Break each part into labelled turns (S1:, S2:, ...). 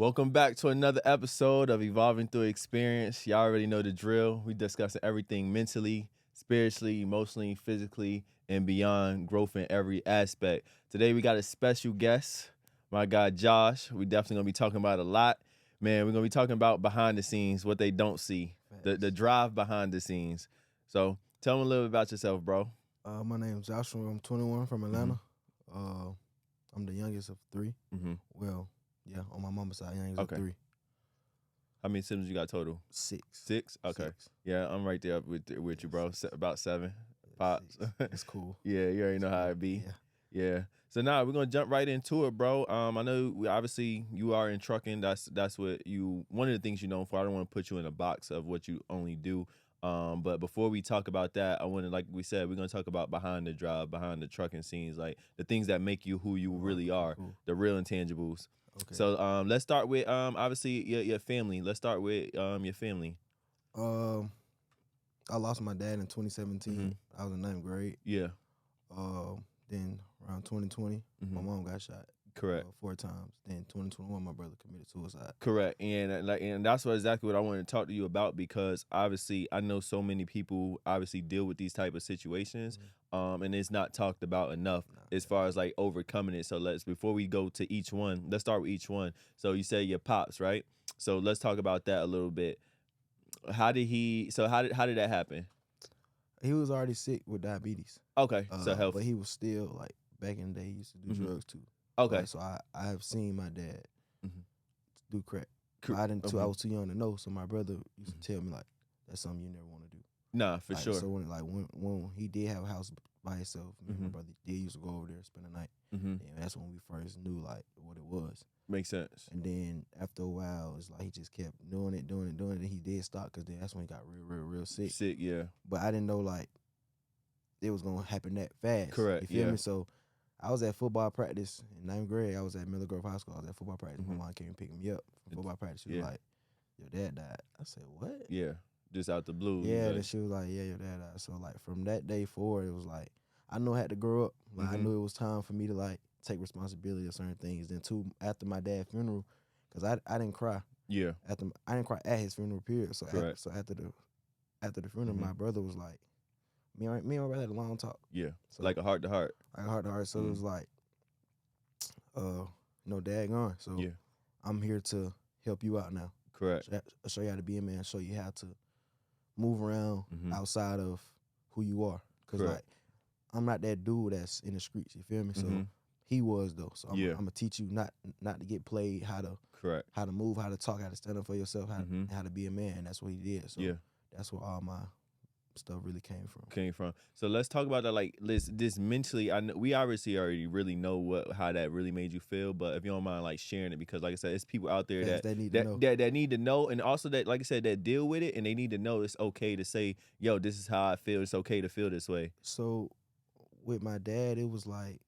S1: Welcome back to another episode of Evolving Through Experience. Y'all already know the drill. We discussing everything mentally, spiritually, emotionally, physically, and beyond, growth in every aspect. Today we got a special guest, my guy Josh. We definitely gonna be talking about a lot. Man, we're gonna be talking about behind the scenes, what they don't see, the drive behind the scenes. So tell them a little bit about yourself, bro.
S2: My name's Joshua. I'm 21 from Atlanta. I'm the youngest of three. Well, yeah, on my mama's side, youngest of three.
S1: How many siblings you got total? Six? Okay. Yeah, I'm right there with you, bro. About 7. Pops.
S2: It's cool.
S1: Yeah, you already know how it be. Yeah. So now we're gonna jump right into it, bro. I know obviously you are in trucking. That's what you one of the things you're known for. I don't want to put you in a box of what you only do. But before we talk about that, I want to, like we said, we're gonna talk about behind the drive, behind the trucking scenes, like the things that make you who you really are, the real intangibles.
S2: Okay.
S1: So let's start with obviously your family. Let's start with your family.
S2: I lost my dad in 2017. I was in 9th grade.
S1: Yeah.
S2: Then around 2020, my mom got shot.
S1: Correct.
S2: 4 times. Then 2021, my brother committed suicide.
S1: Correct. And that's exactly what I wanted to talk to you about, because obviously I know so many people obviously deal with these type of situations, and it's not talked about enough as far as like overcoming it. So before we go to each one, let's start with each one. So you say your pops, right? So let's talk about that a little bit. How did that happen?
S2: He was already sick with diabetes.
S1: Okay, so health.
S2: But he was still, like, back in the day, he used to do drugs too.
S1: Okay.
S2: So I have seen my dad do crack. I was too young to know, so my brother used to tell me, like, that's something you never want to do.
S1: Nah, for sure.
S2: So when he did have a house by himself, me and my brother did used to go over there and spend the night. And that's when we first knew, like, what it was.
S1: Makes sense.
S2: And then after a while, it's like he just kept doing it, and he did stop, because then that's when he got real sick.
S1: Sick, yeah.
S2: But I didn't know, like, it was going to happen that fast.
S1: Correct,
S2: You feel me? So I was at football practice in 9th grade. I was at Miller Grove High School. I was at football practice. My mom came and picked me up from football practice. She was like, your dad died. I said, what?
S1: Yeah, just out the blue.
S2: Yeah, then she was like, yeah, your dad died. So, like, from that day forward, it was like, I knew I had to grow up. Like, I knew it was time for me to, like, take responsibility of certain things. Then, too, after my dad's funeral, because I didn't cry.
S1: Yeah.
S2: I didn't cry at his funeral, period. So, after the funeral, my brother was like, me and my brother had a long talk.
S1: Yeah, so, like a heart-to-heart.
S2: Like a heart-to-heart. So it was like, dad gone. So I'm here to help you out now.
S1: Correct.
S2: Show you how to be a man. Show you how to move around outside of who you are. Because, like, I'm not that dude that's in the streets. You feel me? So he was, though. So I'm going to teach you not to get played, how to move, how to talk, how to stand up for yourself, how to be a man. And that's what he did. So that's where all my stuff really came from.
S1: So let's talk about that. Like this mentally, I know we obviously already really know how that really made you feel, but if you don't mind like sharing it, because like I said, it's people out there that need to know, and also that, like I said, that deal with it, and they need to know it's okay to say, yo, this is how I feel. It's okay to feel this way.
S2: So with my dad, it was like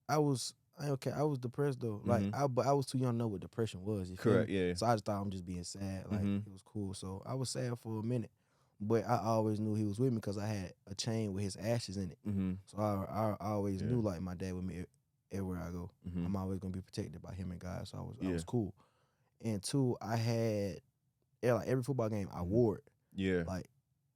S2: I was depressed though. But I was too young to know what depression was.
S1: Correct, yeah.
S2: So I just thought I'm just being sad. Like it was cool. So I was sad for a minute, but I always knew he was with me because I had a chain with his ashes in it. So I always knew, like, my dad with me everywhere I go. I'm always gonna be protected by him and God. So I was cool. And 2, I had like every football game I wore it.
S1: Yeah.
S2: Like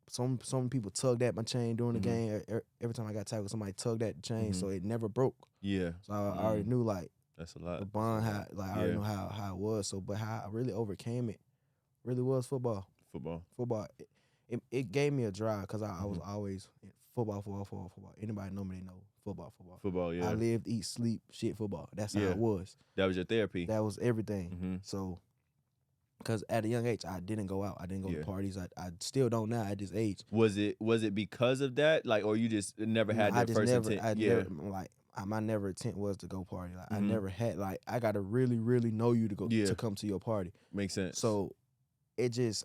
S2: some people tugged at my chain during the game. Every time I got tackled, somebody tugged at the chain, so it never broke.
S1: Yeah.
S2: So I already knew, like,
S1: that's a lot.
S2: The bond, I already know how it was. So, but how I really overcame it really was football. Football. It gave me a drive because I was always football. Anybody know me, they know football.
S1: Football, yeah.
S2: I lived, eat, sleep, shit, football. That's how it was.
S1: That was your therapy.
S2: That was everything. So, because at a young age, I didn't go out. I didn't go to parties. I still don't now at this age.
S1: Was it because of that? Like, or you just never had that first intent?
S2: My never intent was to go party. Like, I never had, like, I got to really, really know you to go to come to your party.
S1: Makes sense.
S2: So it just,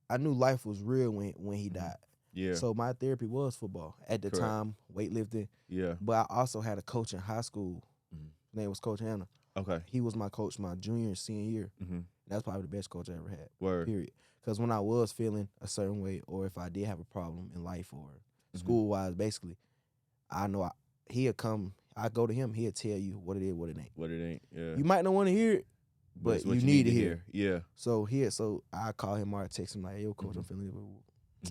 S2: I knew life was real when he died.
S1: Yeah.
S2: So my therapy was football. At the time, weightlifting.
S1: Yeah.
S2: But I also had a coach in high school. His name was Coach Hannah.
S1: Okay.
S2: He was my coach my junior and senior year. That's probably the best coach I ever had.
S1: Word.
S2: Period. Because when I was feeling a certain way, or if I did have a problem in life or school-wise, basically, I know he'd come. I go to him, he'll tell you what it is, what it ain't.
S1: What it ain't. Yeah.
S2: You might not want to hear it, but
S1: it's what
S2: you need to hear.
S1: Yeah.
S2: So I call him or I text him like, "Yo, coach, I'm feeling it."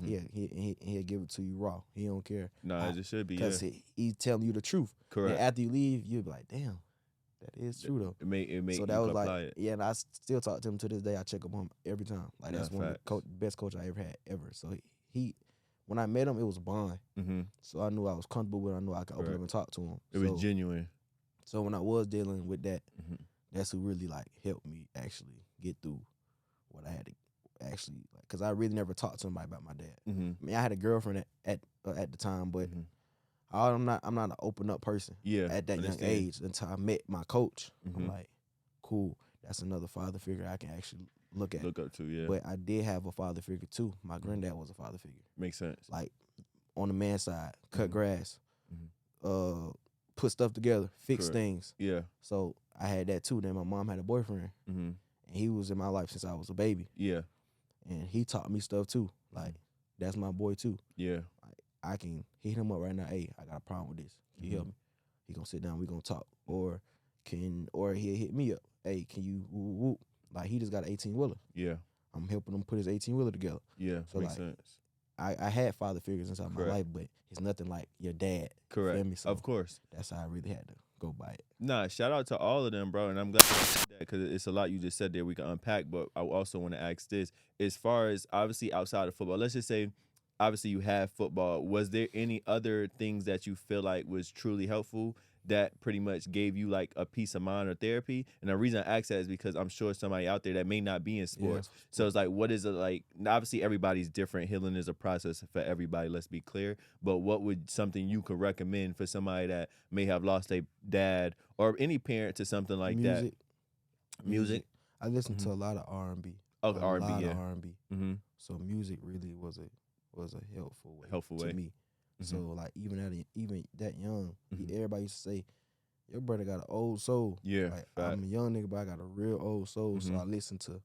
S2: Yeah, he'll give it to you raw. He don't care.
S1: No, it just should be.
S2: Because he's telling you the truth.
S1: Correct.
S2: And after you leave, you'll be like, "Damn, that is true though."
S1: It may
S2: so that was like, yeah, and I still talk to him to this day. I check up on him every time. Like that's one of the best coach I ever had ever. So he when I met him, it was a bond. So I knew I was comfortable with him. I knew I could open up and talk to him.
S1: It was genuine.
S2: So when I was dealing with that, that's who really like helped me actually get through what I had to actually, like, because I really never talked to somebody about my dad. I mean, I had a girlfriend at the time, but I'm not an open up person.
S1: Yeah,
S2: at that young age until I met my coach. I'm like, cool, that's another father figure I can actually look up
S1: to. Yeah,
S2: but I did have a father figure too. My granddad was a father figure.
S1: Makes sense.
S2: Like on the man side, cut grass, put stuff together, fix things.
S1: Yeah. So
S2: I had that too. Then my mom had a boyfriend, and he was in my life since I was a baby.
S1: Yeah.
S2: And he taught me stuff too. Like that's my boy too.
S1: Yeah.
S2: Like, I can hit him up right now. Hey, I got a problem with this. Can you help me? He gonna sit down. We gonna talk. Or he'll hit me up. Hey, can you whoop, whoop. Like he just got an 18-wheeler.
S1: Yeah.
S2: I'm helping him put his 18-wheeler together.
S1: Yeah.
S2: So
S1: makes
S2: like,
S1: sense.
S2: I had father figures inside my life, but it's nothing like your dad.
S1: Correct.
S2: Feel me? So
S1: of course.
S2: That's how I really had to go by it.
S1: Nah, shout out to all of them, bro. And I'm glad you said that because it's a lot you just said there we can unpack. But I also want to ask this. As far as obviously outside of football, let's just say obviously you have football. Was there any other things that you feel like was truly helpful that pretty much gave you like a peace of mind or therapy? And the reason I ask that is because I'm sure somebody out there that may not be in sports. Yeah. So it's like, what is it like? Obviously, everybody's different. Healing is a process for everybody, let's be clear. But what would something you could recommend for somebody that may have lost a dad or any parent to something like that? Music.
S2: I listen to a lot of R&B.
S1: Oh, R&B, yeah.
S2: A lot of R&B. So music really was a helpful way to me. So like even that young, everybody used to say, "Your brother got an old soul."
S1: Yeah,
S2: like, I'm a young nigga, but I got a real old soul. So I listen to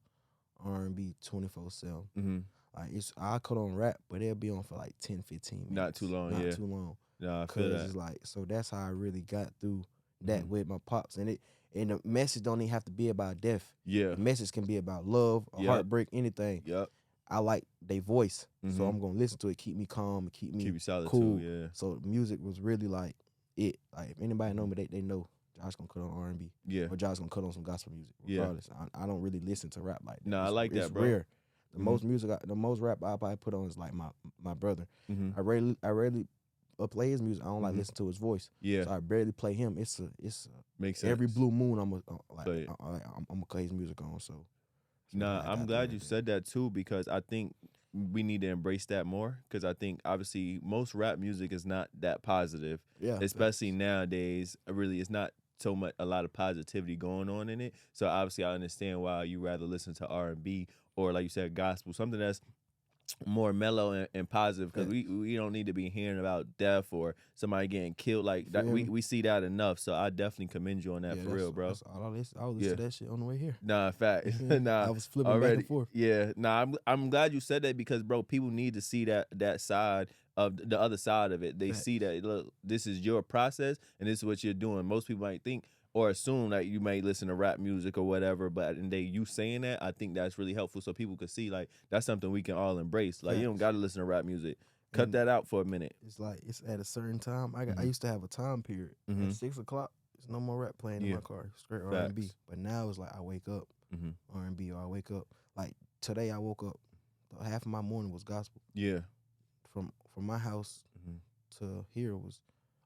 S2: R&B 24/7. Like I cut on rap, but it'll be on for like 10, 15 minutes.
S1: Not too long.
S2: Not too long.
S1: Nah, I feel that.
S2: It's like, so that's how I really got through that with my pops, and the message don't even have to be about death.
S1: Yeah,
S2: the message can be about love, or heartbreak, anything.
S1: Yep.
S2: I like their voice, so I'm gonna listen to it, keep me calm, and keep me
S1: solid
S2: cool.
S1: Too, yeah.
S2: So music was really like it. Like if anybody know me, they know Josh gonna cut on R&B.
S1: Yeah.
S2: Or Josh gonna cut on some gospel music. Regardless, I don't really listen to rap like that.
S1: No, I like that, bro.
S2: Rare. The most music, the most rap I probably put on is like my brother. I rarely play his music. I don't like listen to his voice.
S1: Yeah.
S2: So I barely play him. It's
S1: makes sense.
S2: Every blue moon I'm gonna cut his music on. So.
S1: Nah, I'm glad you said that too, because I think we need to embrace that more, because I think obviously most rap music is not that positive.
S2: Yeah.
S1: Especially nowadays, really it's not so much a lot of positivity going on in it. So obviously I understand why you rather listen to R&B or like you said gospel, something that's more mellow and positive, because we don't need to be hearing about death or somebody getting killed like that. We see that enough, so I definitely commend you on that for real, bro.
S2: I was listening to that shit on the way here.
S1: Nah, fact. Nah,
S2: I was flipping back and forth.
S1: Yeah, nah, I'm glad you said that, because bro, people need to see that side of the other side of it. They see that, look, this is your process and this is what you're doing. Most people might think or assume that you may listen to rap music or whatever, but you saying that, I think that's really helpful, so people could see like that's something we can all embrace. Like you don't got to listen to rap music. Cut that out for a minute.
S2: It's like it's at a certain time. I used to have a time period at 6 o'clock. There's no more rap playing in my car. Straight R&B. But now it's like I wake up R&B, or I wake up like today. I woke up. Half of my morning was gospel.
S1: Yeah.
S2: From my house to here was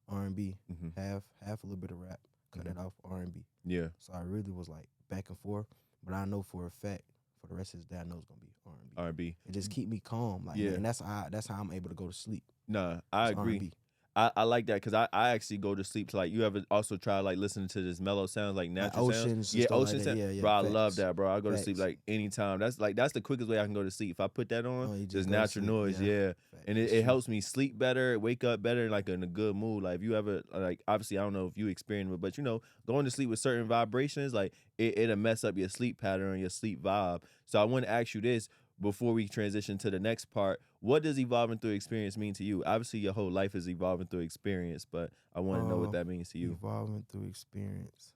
S2: R&B. Half a little bit of rap. Cut it off R&B.
S1: Yeah.
S2: So I really was like back and forth, but I know for a fact for the rest of his day I know it's gonna be R&B.
S1: R&B.
S2: And just keep me calm, like, and that's how I'm able to go to sleep.
S1: Nah, I agree.
S2: R&B.
S1: I like that, because I actually go to sleep to like, you ever also try like listening to this mellow sounds like natural
S2: like oceans
S1: sounds? Yeah, ocean
S2: like
S1: sounds.
S2: Yeah,
S1: bro, I
S2: facts.
S1: love that, bro. I go
S2: Facts.
S1: to sleep like anytime. That's the quickest way I can go to sleep. If I put that on, just natural noise, and it helps me sleep better, wake up better, like in a good mood. Like if you ever like, obviously I don't know if you experience it, but you know, going to sleep with certain vibrations, like it'll mess up your sleep pattern, your sleep vibe. So I want to ask you this before we transition to the next part. what does evolving through experience mean to you? Obviously, your whole life is evolving through experience, but I want to know what that means to you.
S2: Evolving through experience.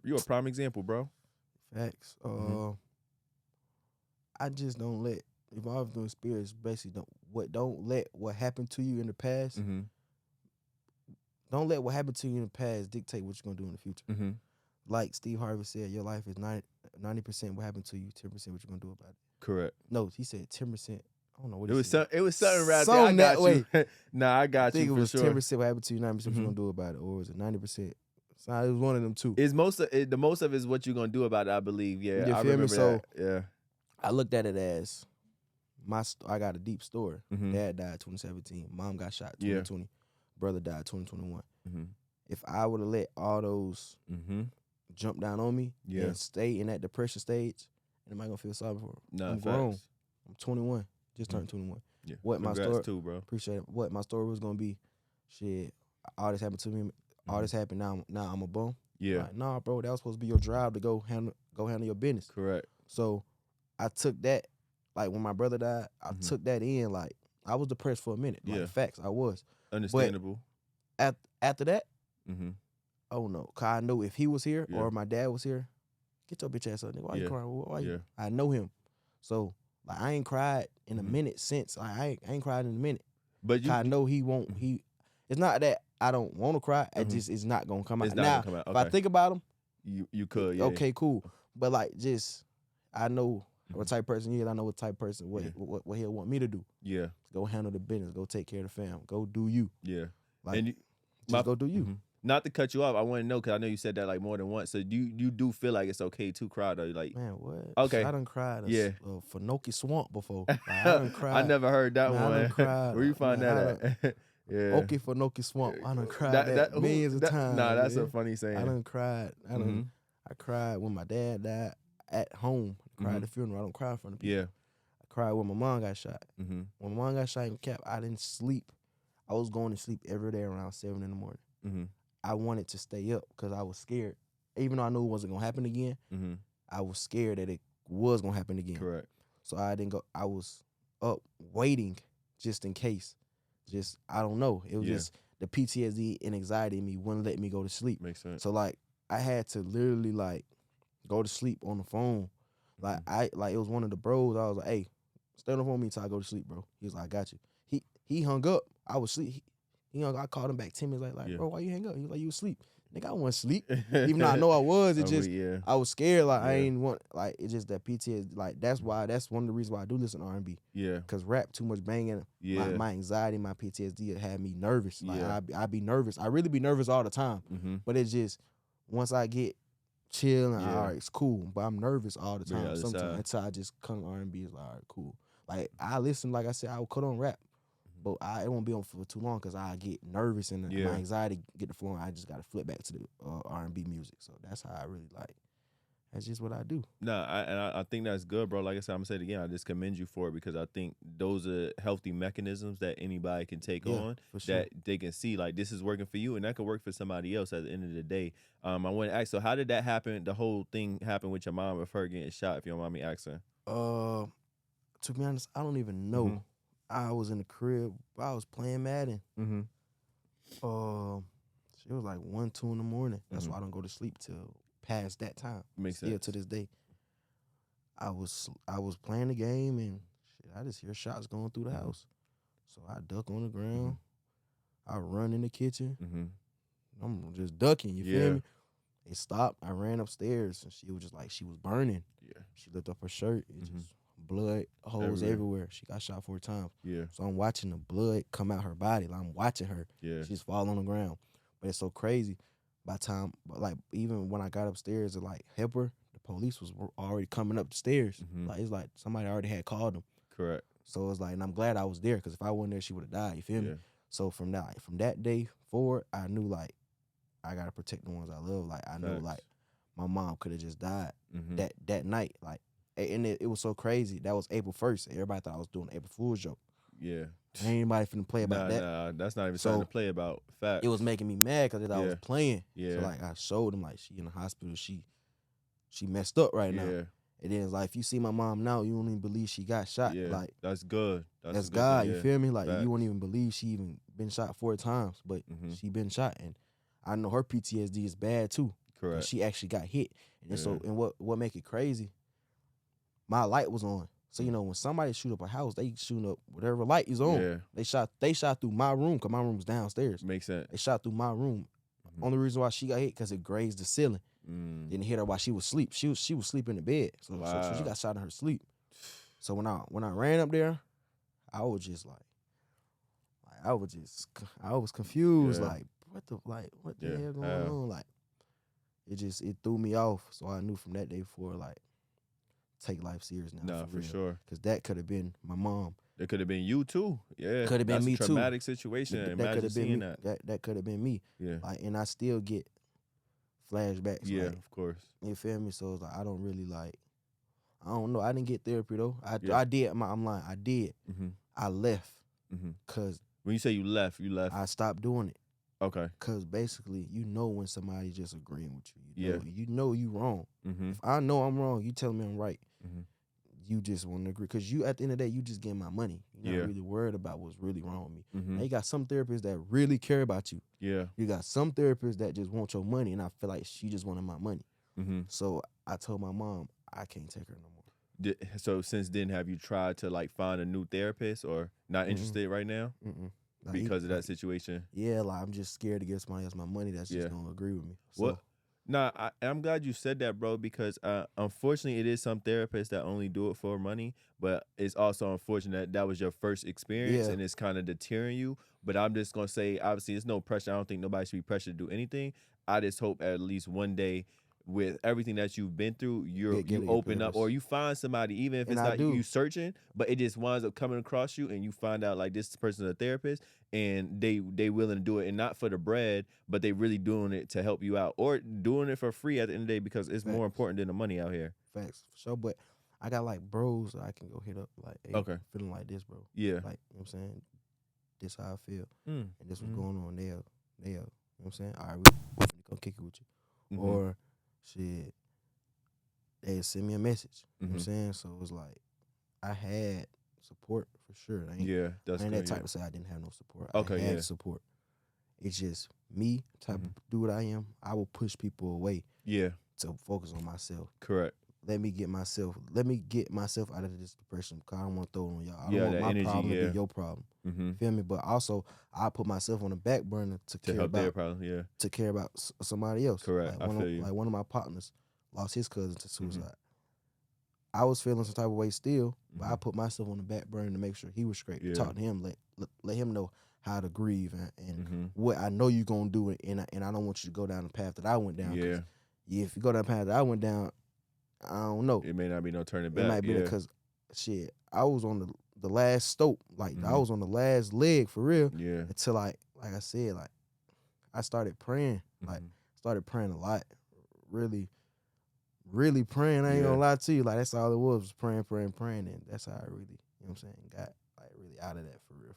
S1: You're a prime example, bro.
S2: Facts. I just don't let evolving through experience. Basically, don't let what happened to you in the past.
S1: Mm-hmm.
S2: Don't let what happened to you in the past dictate what you're gonna do in the future.
S1: Mm-hmm.
S2: Like Steve Harvey said, your life is 90% what happened to you, 10% what you're gonna do about it.
S1: Correct.
S2: No, he said 10%. I don't know what
S1: it
S2: he
S1: was.
S2: said.
S1: It was something right
S2: there.
S1: I got you. Nah, I got
S2: I think
S1: you
S2: it
S1: for
S2: was
S1: sure.
S2: 10% what happened to you, 90% what you're gonna do about it, or was it 90%? So it was one of them two.
S1: It's the most of it is what you're gonna do about it, I believe. Yeah,
S2: You
S1: I
S2: feel me?
S1: remember
S2: So
S1: that. Yeah.
S2: I looked at it as I got a deep story.
S1: Mm-hmm.
S2: Dad died 2017. Mom got shot 2020. Brother died 2021.
S1: Mm-hmm.
S2: If I would have let all those jump down on me and stay in that depression stage, am I gonna feel sorry for it?
S1: Nah,
S2: I'm grown. I'm 21. Just turned 21.
S1: Yeah.
S2: What
S1: Congrats
S2: my story?
S1: too, bro.
S2: Appreciate it. What my story was gonna be? Shit. All this happened to me. All this happened. Now I'm a bum.
S1: Yeah.
S2: Like, nah, bro. That was supposed to be your drive to go handle your business.
S1: Correct.
S2: So I took that. Like when my brother died, I took that in. Like I was depressed for a minute. Like facts, I was.
S1: Understandable.
S2: But after that,
S1: oh
S2: no, cause I know if he was here or my dad was here, get your bitch ass up, nigga. Why you crying? Why you? I know him, so like I ain't cried in a minute since. Like, I ain't cried in a minute.
S1: But
S2: I know he won't. It's not that I don't want to cry. It just it's not gonna come out.
S1: It's not
S2: now,
S1: gonna come out.
S2: If I think about him,
S1: you could. Yeah.
S2: Okay, cool. But like, just I know what type of person he is. I know what type of person what he'll want me to do.
S1: Yeah.
S2: Go handle the business. Go take care of the fam. Go do you.
S1: Yeah.
S2: Like, and just go do you.
S1: Not to cut you off, I want to know because I know you said that like more than once. So you do feel like it's okay to cry though, like
S2: man, what?
S1: Okay,
S2: I done cried for Noki Swamp before. Like, I done cried.
S1: I never heard that one.
S2: I done cried.
S1: Where you find that at?
S2: Yeah. Okay for Noki Swamp. I done cried that millions of times.
S1: Nah, that's a funny saying.
S2: I done cried. I cried when my dad died at home. I cried at the funeral. I don't cry in front of people.
S1: Yeah.
S2: I cried when my mom got shot. When my mom got shot in Cap, I didn't sleep. I was going to sleep every day around 7 in the morning. I wanted to stay up because I was scared. Even though I knew it wasn't gonna happen again, I was scared that it was gonna happen again.
S1: Correct.
S2: So I didn't go. I was up waiting just in case. Just I don't know. It was just the PTSD and anxiety in me wouldn't let me go to sleep.
S1: Makes sense.
S2: So like I had to literally like go to sleep on the phone. Like it was one of the bros. I was like, hey, stay on the phone with me till I go to sleep, bro. He was like, I got you. He hung up. I was asleep. He hung up. I called him back 10 minutes like bro, why you hang up? He was like, you asleep. Nigga, I wasn't asleep. Even though I know I was, it just I was scared. Like I ain't want like it's just that PTSD. Like that's one of the reasons why I do listen to R&B.
S1: Yeah.
S2: Cause rap too much banging. Yeah. My anxiety, my PTSD had me nervous. Like I be nervous. I really be nervous all the time. But it's just once I get chill and all right, it's cool. But I'm nervous all the time. Sometimes until I just come to R&B, it's like all right, cool. Like I listen, like I said, I would cut on rap. But it won't be on for too long because I get nervous and my anxiety get the flowing. I just got to flip back to the R&B music. So that's how I really like. That's just what I do.
S1: I think that's good, bro. Like I said, I'm going to say it again. I just commend you for it because I think those are healthy mechanisms that anybody can take on that they can see like this is working for you and that could work for somebody else at the end of the day. I want to ask, so how did that happen? The whole thing happened with your mom of her getting shot, if you don't mind me asking?
S2: To be honest, I don't even know. I was in the crib. I was playing Madden. It was like 1, 2 in the morning. That's why I don't go to sleep till past that time.
S1: Makes sense.
S2: Still to this day. I was playing the game and shit, I just hear shots going through the house. So I duck on the ground. I run in the kitchen. I'm just ducking. You feel me? It stopped. I ran upstairs and she was just like she was burning. Yeah. She lifted up her shirt. It just blood holes everywhere. She got shot 4 times. Yeah. So I'm watching the blood come out her body. Like I'm watching her. Yeah. She's falling on the ground. But it's so crazy. By time, like even when I got upstairs to like help her, the police was already coming up the stairs. Like it's like somebody already had called them. Correct. So it's like, and I'm glad I was there because if I wasn't there, she would have died. You feel me? So from that day forward, I knew like I gotta protect the ones I love. Like I knew like my mom could have just died that night. Like. And it was so crazy. That was April 1st. Everybody thought I was doing an April Fool's joke. Yeah. Ain't anybody finna play about that.
S1: Nah, that's not even something to play about. Fact.
S2: It was making me mad because I was playing. Yeah. So like I showed them like she in the hospital. She messed up right now. And then it's like, if you see my mom now, you don't even believe she got shot.
S1: Yeah,
S2: Like,
S1: that's good.
S2: That's
S1: good
S2: God,
S1: thing,
S2: you
S1: yeah.
S2: feel me? Like,
S1: Facts.
S2: you won't even believe she even been shot 4 times, but she been shot. And I know her PTSD is bad too.
S1: Correct.
S2: She actually got hit. And so, and what make it crazy, my light was on. So, you know, when somebody shoot up a house, they shooting up whatever light is on.
S1: Yeah.
S2: They shot through my room, because my room was downstairs.
S1: Makes sense.
S2: They shot through my room. Only reason why she got hit, because it grazed the ceiling. Didn't hit her while she was asleep. She was sleeping in the bed. So, so she got shot in her sleep. So when I ran up there, I was just like I was confused.
S1: Yeah.
S2: Like, what the hell going on? Like, it threw me off. So I knew from that day forward, like, take life serious now.
S1: No, for sure.
S2: Because that could have been my mom.
S1: It could have been you too. Yeah.
S2: Could have been me
S1: too. Traumatic situation. Imagine seeing that.
S2: That could have been me.
S1: Yeah.
S2: Like, and I still get flashbacks.
S1: Yeah,
S2: like,
S1: of course.
S2: You feel me? So it's like, I don't really like. I don't know. I didn't get therapy though. I did. I'm lying. I did. I left. Cause
S1: when you say you left.
S2: I stopped doing it.
S1: Okay.
S2: Cause basically, you know when somebody's just agreeing with you. You know you wrong. If I know I'm wrong, you telling me I'm right. You just want to agree. Cause you, at the end of the day, you just getting my money. You're not really worried about what's really wrong with me. Now, you got some therapists that really care about you.
S1: Yeah.
S2: You got some therapists that just want your money, and I feel like she just wanted my money. So I told my mom, I can't take her no more.
S1: So since then, have you tried to like find a new therapist, or not interested right now because of that situation?
S2: Yeah, like, I'm just scared to give somebody else my money that's just gonna agree with me. So.
S1: What? Nah, I'm glad you said that, bro, because unfortunately it is some therapists that only do it for money, but it's also unfortunate that was your first experience and it's kind of deterring you. But I'm just gonna say, obviously, there's no pressure. I don't think nobody should be pressured to do anything. I just hope at least one day, with everything that you've been through, you open up, or you find somebody, even if it's not you searching, but it just winds up coming across you, and you find out like this person's a therapist, and they willing to do it, and not for the bread, but they really doing it to help you out, or doing it for free at the end of the day, because it's more important than the money out here.
S2: Facts, for sure. But I got like bros that I can go hit up, like, hey, feeling like this, bro.
S1: Yeah.
S2: Like, you know what I'm saying? This how I feel. And this what's going on. They'll, you know what I'm saying? All right, we're gonna kick it with you. Or shit, they send me a message. You know what I'm saying? So it was like, I had support for sure. I ain't that type to say I didn't have no support. I had support. It's just me, type of dude I am. I will push people away. Yeah. To focus on myself.
S1: Correct.
S2: Let me get myself out of this depression, because I don't want to throw it on y'all. I don't want my
S1: energy,
S2: problem to be your problem. Feel me? But also, I put myself on the back burner to care
S1: help
S2: about
S1: their problem,
S2: to care about somebody else.
S1: Correct.
S2: Like,
S1: I feel you.
S2: Like, one of my partners lost his cousin to suicide. I was feeling some type of way still, but I put myself on the back burner to make sure he was straight. Talk to him, let him know how to grieve and what I know you're gonna do, and I don't want you to go down the path that I went down. Yeah. If you go down the path that I went down, I don't know.
S1: It may not be no turning back.
S2: It might be because shit, I was on the last stope. Like, I was on the last leg for real. Yeah. Until like I said, like, I started praying. Like, started praying a lot. Really, really praying. I ain't gonna lie to you. Like, that's all it was praying. And that's how I really, you know what I'm saying, got like really out of that for real.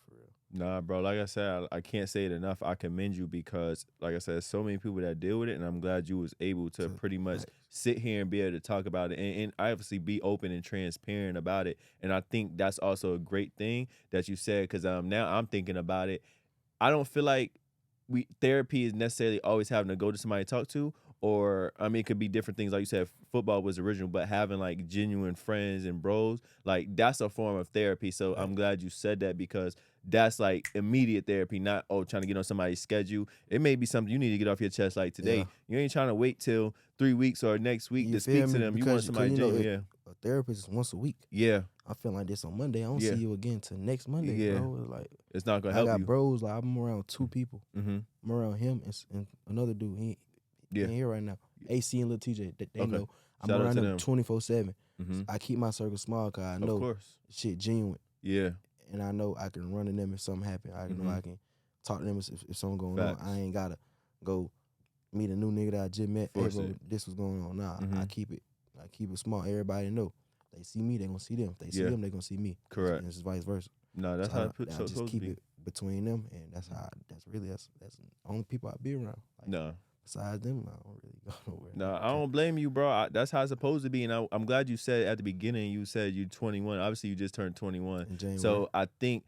S1: Nah, bro, like I said, I can't say it enough. I commend you, because, like I said, so many people that deal with it, and I'm glad you was able to pretty much sit here and be able to talk about it, and obviously be open and transparent about it. And I think that's also a great thing that you said, because now I'm thinking about it. I don't feel like therapy is necessarily always having to go to somebody to talk to, or, I mean, it could be different things. Like you said, football was original, but having like genuine friends and bros, like, that's a form of therapy. So I'm glad you said that, because that's like immediate therapy, not trying to get on somebody's schedule. It may be something you need to get off your chest like today. You ain't trying to wait till 3 weeks or next week to speak to them.
S2: Because
S1: you want somebody genuine.
S2: A therapist is once a week.
S1: Yeah.
S2: I feel like this on Monday. I don't see you again till next Monday, bro. It's like,
S1: it's not gonna help you.
S2: I got bros, like, I'm around 2 people. I'm around him and another dude. He ain't here right now. AC and Lil TJ, they know. I'm around them 24/7. I keep my circle small, because I know shit genuine. Yeah. And I know I can run to them if something happen. I know I can talk to them if something going on. I ain't gotta go meet a new nigga that I just met. Hey, bro, this was going on. Nah, I keep it small. Everybody know. They see me, they gonna see them. If they see them, they gonna see me.
S1: Correct.
S2: And it's vice versa.
S1: No, that's how I
S2: just keep it between them, and that's how. That's the only people I be around. Like, besides them, I don't really go nowhere.
S1: No, I don't blame you, bro. That's how it's supposed to be. And I'm glad you said at the beginning, you said you're 21. Obviously, you just turned 21.
S2: In January.
S1: So I think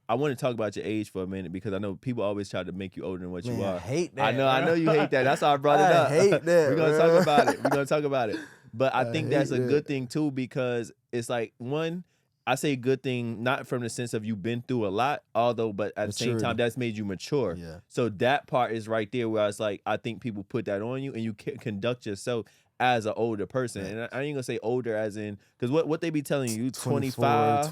S1: I want to talk about your age for a minute because I know people always try to make you older than what you are.
S2: I hate that.
S1: I know you hate that. That's why I brought it up.
S2: I hate that.
S1: We're gonna talk about it. We're gonna talk about it. But I think that's a
S2: that.
S1: good thing too, because it's like, one, I say good thing not from the sense of you've been through a lot, but at the same time that's made you mature.
S2: Yeah.
S1: So that part is right there where it's like, I think people put that on you and you can conduct yourself as an older person.
S2: Right.
S1: And I ain't gonna say older as in, because what they be telling you,
S2: 25.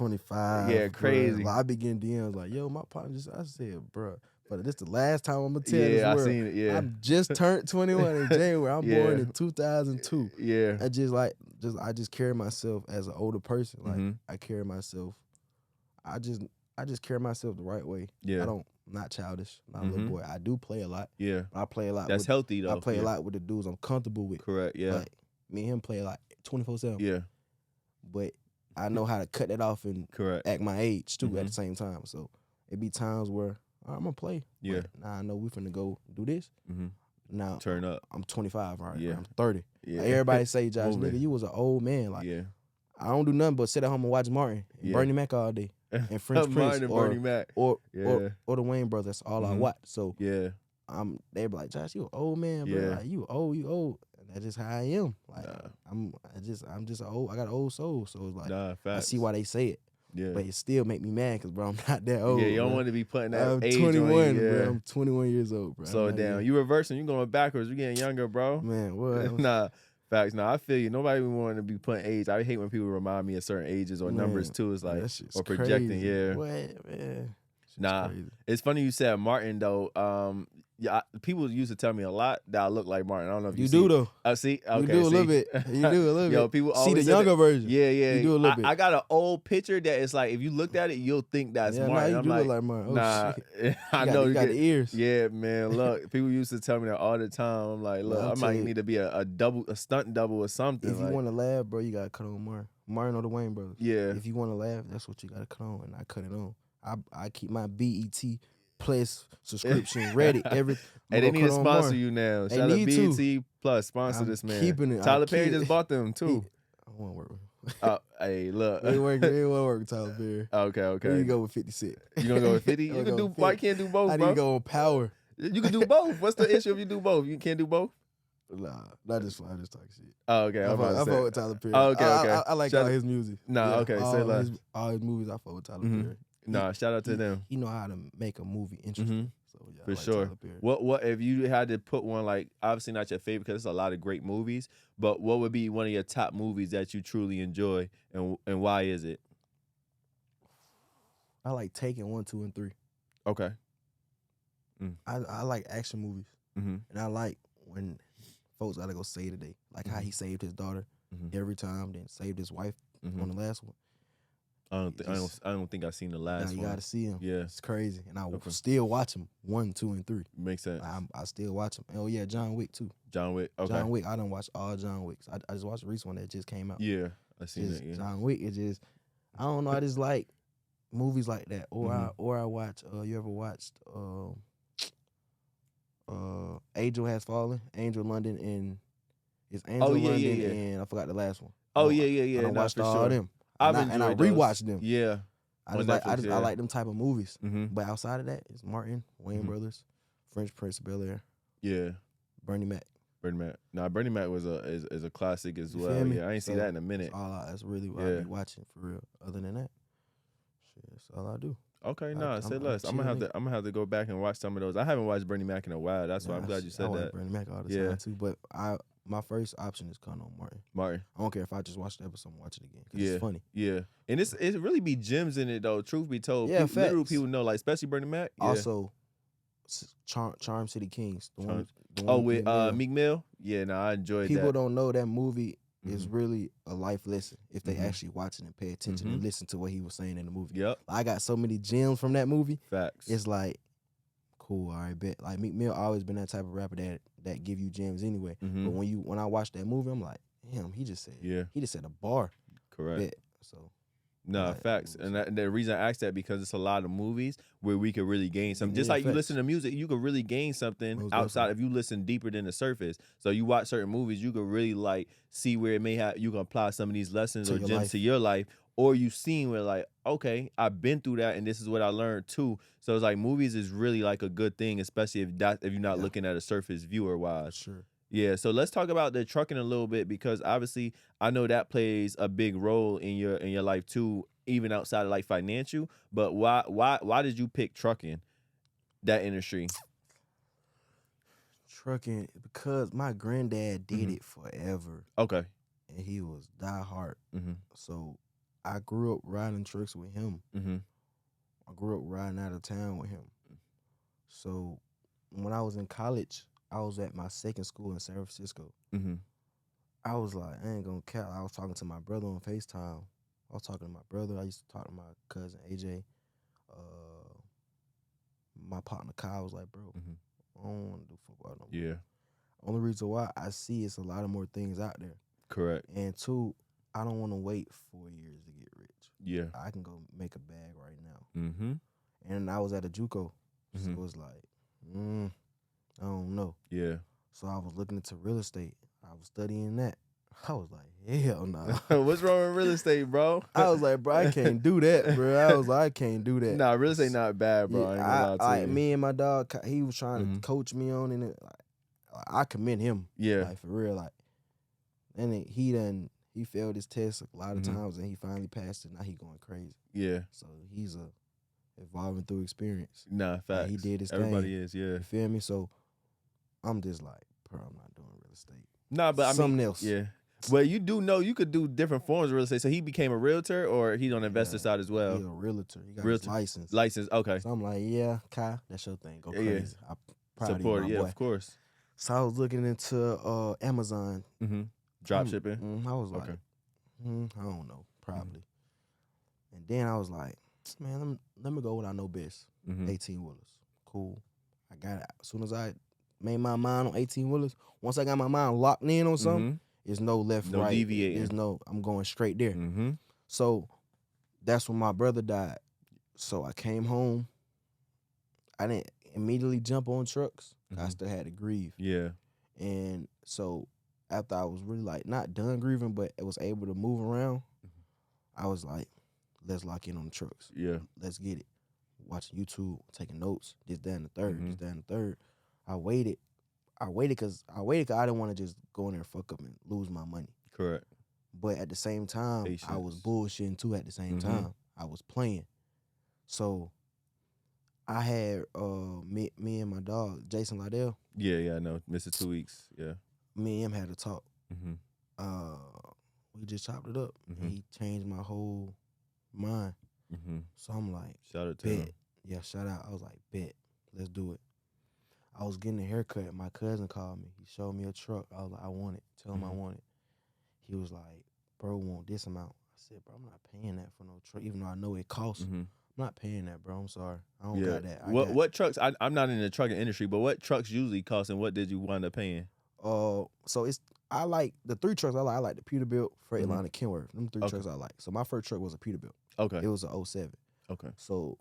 S1: Yeah, crazy.
S2: Like, I be getting DMs like, yo, my partner I said, bro, but this the last time I'm gonna tell
S1: Yeah,
S2: this
S1: I
S2: world.
S1: seen it, yeah.
S2: I'm just turned 21 in January. I'm
S1: Yeah.
S2: born in 2002.
S1: Yeah.
S2: I just carry myself as an older person. Like,
S1: Mm-hmm.
S2: I carry myself, I just carry myself the right way.
S1: Yeah.
S2: I'm not childish, not a little boy. I do play a lot.
S1: Yeah.
S2: I play a lot.
S1: That's healthy though.
S2: I play a lot with the dudes I'm comfortable with.
S1: Correct, yeah.
S2: Like, me and him play a lot 24/7.
S1: Yeah.
S2: But I know how to cut that off and
S1: Correct.
S2: act my age too at the same time. So it be times where I'm gonna play.
S1: Yeah.
S2: Now I know we finna go do this.
S1: Mm-hmm.
S2: Now
S1: Turn up.
S2: I'm 25, right?
S1: Yeah.
S2: I'm 30.
S1: Yeah.
S2: Like, everybody say, Josh,
S1: Moving.
S2: nigga, you was an old man. Like,
S1: Yeah.
S2: I don't do nothing but sit at home and watch Martin and
S1: Yeah.
S2: Bernie Mac all day and French Prince
S1: Martin and Bernie Mac.
S2: or
S1: Yeah.
S2: or the Wayne brothers. That's all I watch. So
S1: Yeah.
S2: they be like, Josh, you an old man, bro.
S1: Yeah.
S2: Like, you old. And that's just how I am. Like, I'm just I got an old soul. So it's like,
S1: Nah, facts.
S2: I see why they say it.
S1: Yeah.
S2: But it still make me mad because, bro, I'm not that old.
S1: Yeah, you don't
S2: bro.
S1: want to be putting that
S2: I'm
S1: age
S2: 21,
S1: on you. Yeah.
S2: bro. I'm 21 years old, bro.
S1: Slow it down. You reversing. You going backwards. You getting younger, bro.
S2: Man, what?
S1: Nah, facts. Nah, I feel you. Nobody be wanting to be putting age. I hate when people remind me of certain ages or numbers too. It's like,
S2: that shit's
S1: or projecting.
S2: crazy.
S1: Yeah.
S2: What, man? Shit's
S1: Nah,
S2: crazy.
S1: it's funny you said Martin though. Yeah, people used to tell me a lot that I look like Martin. I don't know if you
S2: do
S1: see.
S2: though.
S1: I see. Okay,
S2: You do a little bit. You do a little
S1: Yo,
S2: bit.
S1: people
S2: See
S1: always
S2: the
S1: say
S2: younger
S1: that.
S2: version.
S1: Yeah, yeah.
S2: You do a little bit.
S1: I got an old picture that is like, if you looked at it, you'll think that's
S2: Yeah,
S1: Martin.
S2: nah, you
S1: I'm
S2: do
S1: like,
S2: look like Martin. Oh,
S1: nah,
S2: shit.
S1: I know
S2: you got the ears.
S1: Yeah, man. Look, people used to tell me that all the time. I'm like, look,
S2: I'll
S1: I
S2: tell
S1: might
S2: you.
S1: need to be a stunt double or something.
S2: If you
S1: like,
S2: want to laugh, bro, you gotta cut on Martin. Martin or the Wayne brothers.
S1: yeah,
S2: If you want to laugh, that's what you gotta cut on, and I cut it on. I keep my BET Plus subscription ready.
S1: Hey, they need to sponsor you now.
S2: They
S1: Shout out
S2: need to.
S1: BET Plus, sponsor
S2: I'm
S1: this man.
S2: keeping it.
S1: Tyler
S2: I'm
S1: Perry
S2: keep-
S1: just bought them too.
S2: I won't work with him.
S1: Hey, look.
S2: It ain't want to work with Tyler Perry.
S1: Okay.
S2: We can go with 50 Cent.
S1: You gonna go with 50? You
S2: I'ma
S1: can
S2: go
S1: do.
S2: with
S1: Why
S2: 50.
S1: can't do both,
S2: I need
S1: bro?
S2: to go on power.
S1: You can do both. What's the issue if you do both? You can't do both.
S2: Nah, not just fun. I just talk shit.
S1: Oh, okay.
S2: I
S1: I'm about to
S2: fuck
S1: say.
S2: with Tyler Perry.
S1: Oh, okay.
S2: I like
S1: Shout
S2: all
S1: out-
S2: his music.
S1: Nah, okay, say less.
S2: All his movies, I fuck with Tyler
S1: Mhm.
S2: Perry.
S1: Nah, shout out to them.
S2: He know how to make a movie interesting. So yeah, I
S1: For
S2: like
S1: sure.
S2: Tyler Perry.
S1: What if you had to put one, like, obviously not your favorite because there's a lot of great movies, but what would be one of your top movies that you truly enjoy, and why is it?
S2: I like Taken 1, 2, and 3.
S1: Okay.
S2: I like action movies,
S1: Mm-hmm.
S2: and I like when folks gotta go save the day, like how he saved his daughter every time, then saved his wife on the last one.
S1: I don't think I've seen the last
S2: Now you
S1: one.
S2: gotta see him.
S1: Yeah.
S2: It's crazy, and I
S1: Okay.
S2: still watch him 1, 2, and 3.
S1: Makes sense.
S2: I still watch him. Oh yeah, John Wick too.
S1: John Wick. Okay.
S2: John Wick. I done watch all John Wicks. I just watched the recent one that just came out.
S1: Yeah, I seen
S2: Just
S1: that. Yeah.
S2: John Wick is just, I don't know. I just like movies like that. Or I watch. You ever watched Angel Has Fallen, Angel London, and it's Angel London,
S1: yeah.
S2: and I forgot the last one.
S1: Oh
S2: I
S1: yeah.
S2: done
S1: Nah,
S2: watched
S1: for
S2: all
S1: sure.
S2: of them.
S1: I've
S2: and I
S1: enjoyed those.
S2: rewatched them.
S1: Yeah.
S2: I
S1: on
S2: just like
S1: Netflix,
S2: I like them type of movies.
S1: Mm-hmm.
S2: But outside of that, it's Martin, Wayne Brothers, French Prince of Bel-Air,
S1: Yeah.
S2: Bernie Mac.
S1: Bernie Mac. Nah, Bernie Mac was is a classic as
S2: You
S1: well.
S2: feel me?
S1: Yeah, I ain't seen
S2: So,
S1: that in a minute.
S2: That's really what I
S1: Yeah.
S2: be watching for real. Other than that, shit, that's all I do.
S1: Okay, nah, say less. I'm
S2: chill
S1: gonna have to go back and watch some of those. I haven't watched Bernie Mac in a while. That's why I'm glad you
S2: I
S1: said
S2: watch
S1: that.
S2: Bernie Mac all the
S1: Yeah.
S2: time too. But my first option is Colonel Martin.
S1: Martin.
S2: I don't care if I just watch the episode and watch it again. 'Cause
S1: Yeah.
S2: it's funny.
S1: Yeah. And it really be gems in it though, truth be told.
S2: Yeah,
S1: Literal
S2: facts.
S1: people know, like especially Bernie Mac. Yeah.
S2: Also, Charm City Kings. The one
S1: with
S2: Meek
S1: Meek Mill? Yeah, nah, I enjoyed
S2: People
S1: that.
S2: don't know that movie is really a life lesson if they actually watch it and pay attention and listen to what he was saying in the movie.
S1: Yep.
S2: I got so many gems from that movie.
S1: Facts.
S2: It's like, cool, all right, bet. Like Meek Mill always been that type of rapper that give you gems anyway.
S1: Mhm.
S2: But when I watched that movie, I'm like, damn, he just said
S1: Yeah.
S2: a bar.
S1: Correct.
S2: Bet. So
S1: No,
S2: like,
S1: facts. And the reason I asked that because it's a lot of movies where we could really gain something. Just like you listen to music, you could really gain something
S2: Most
S1: outside
S2: definitely.
S1: if you listen deeper than the surface. So you watch certain movies, you could really like see where it may have you can apply some of these lessons
S2: To
S1: or
S2: your
S1: gems
S2: life.
S1: to your life. Or you've seen where like, okay, I've been through that and this is what I learned too. So it's like movies is really like a good thing, especially if you're not looking at a surface viewer wise.
S2: Sure.
S1: Yeah, so let's talk about the trucking a little bit because obviously I know that plays a big role in your life too, even outside of like financial. But why did you pick trucking, that industry?
S2: Trucking, because my granddad did it forever.
S1: Okay.
S2: And he was diehard.
S1: Mm-hmm.
S2: So I grew up riding trucks with him.
S1: Mm-hmm.
S2: I grew up riding out of town with him. So when I was in college, I was at my second school in San Francisco.
S1: Mm-hmm.
S2: I was like, I ain't gonna cap. I was talking to my brother on FaceTime. I was talking to my brother. I used to talk to my cousin AJ. My partner Kyle was like, bro, I don't want to do football no more.
S1: Yeah.
S2: Only reason why I see it's a lot of more things out there.
S1: Correct.
S2: And two, I don't want to wait 4 years to get rich.
S1: Yeah.
S2: I can go make a bag right now.
S1: Mm-hmm.
S2: And I was at a JUCO, so it was like, I don't know.
S1: Yeah.
S2: So I was looking into real estate. I was studying that. I was like, hell no.
S1: What's wrong with real estate, bro?
S2: I was like, bro, I can't do that, bro. I was like, I can't do that.
S1: Nah, real estate not bad, bro.
S2: Yeah,
S1: I ain't gonna lie to you.
S2: me and my dog, he was trying to coach me on it. Like, I commend him.
S1: Yeah.
S2: Like, for real. Like, and he failed his test a lot of times, and he finally passed it. Now he going crazy.
S1: Yeah.
S2: So he's evolving through experience.
S1: Nah, facts.
S2: Like, he did his
S1: Everybody
S2: thing.
S1: is, yeah.
S2: You feel me? So I'm just like, bro, I'm not doing real estate.
S1: Nah, but I mean,
S2: something else.
S1: Yeah. Well, you do know you could do different forms of real estate. So he became a realtor, or he's on the investor side as well.
S2: He's a realtor. He got his license.
S1: License, okay.
S2: So I'm like, yeah, Kai, that's your thing. Go crazy. I'm proud
S1: Support,
S2: of you, my boy.
S1: Of course.
S2: So I was looking into Amazon.
S1: Drop shipping.
S2: I was like, I don't know, probably. And then I was like, man, let me go what I know best. 18-wheelers. Cool. I got it. As soon as I made my mind on 18-wheelers, once I got my mind locked in on something, there's no left, right.
S1: Deviating.
S2: There's no, I'm going straight there. So that's when my brother died. So I came home. I didn't immediately jump on trucks. I still had to grieve.
S1: Yeah.
S2: And so after I was really like not done grieving, but it was able to move around, I was like, let's lock in on the trucks.
S1: Yeah.
S2: Let's get it. Watching YouTube, taking notes, this, that, and the third, this, that, and the third. I waited because I didn't want to just go in there and fuck up and lose my money.
S1: Correct.
S2: But at the same time,
S1: Patience.
S2: I was bullshitting too at the same time. I was playing. So I had me and my dog, Jason Liddell.
S1: Yeah, I know. Mr. 2 Weeks. Yeah.
S2: Me and him had a talk. We just chopped it up. And he changed my whole mind. So I'm like,
S1: shout out to
S2: bet.
S1: him.
S2: Yeah, shout out. I was like, bet. Let's do it. I was getting a haircut. My cousin called me. He showed me a truck. I was like, I want it. Tell him I want it. He was like, bro, want this amount. I said, bro, I'm not paying that for no truck, even though I know it costs. I'm not paying that, bro. I'm sorry. I don't got that.
S1: What trucks? I'm not in the trucking industry, but what trucks usually cost, and what did you wind up paying?
S2: So I like the 3 trucks I like. I like the Peterbilt, Freightliner, Kenworth. Them 3 trucks I like. So my first truck was a Peterbilt.
S1: Okay.
S2: It was a 07.
S1: Okay.
S2: So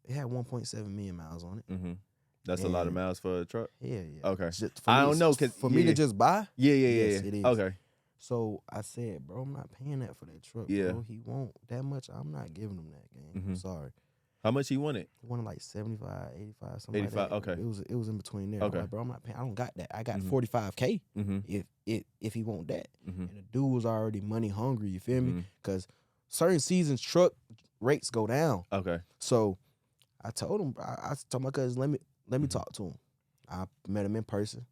S2: it had 1.7 million miles on it.
S1: That's a lot of miles for a truck.
S2: Yeah.
S1: Okay.
S2: I
S1: don't know, cause
S2: for me to just buy.
S1: Yeah.
S2: Yes, it is.
S1: Okay.
S2: So I said, bro, I'm not paying that for that truck.
S1: Yeah.
S2: Bro. He won't that much. I'm not giving him that game. I'm sorry.
S1: How much he wanted?
S2: He wanted like 75, 85, something
S1: 85,
S2: like that.
S1: okay.
S2: It was in between there.
S1: Okay.
S2: I'm like, bro, I'm not paying. I don't got that. I got 45K if he want that. And the dude was already money hungry, you feel me? Because certain seasons truck rates go down.
S1: Okay.
S2: So I told him, I told my cousin, let me talk to him. I met him in person.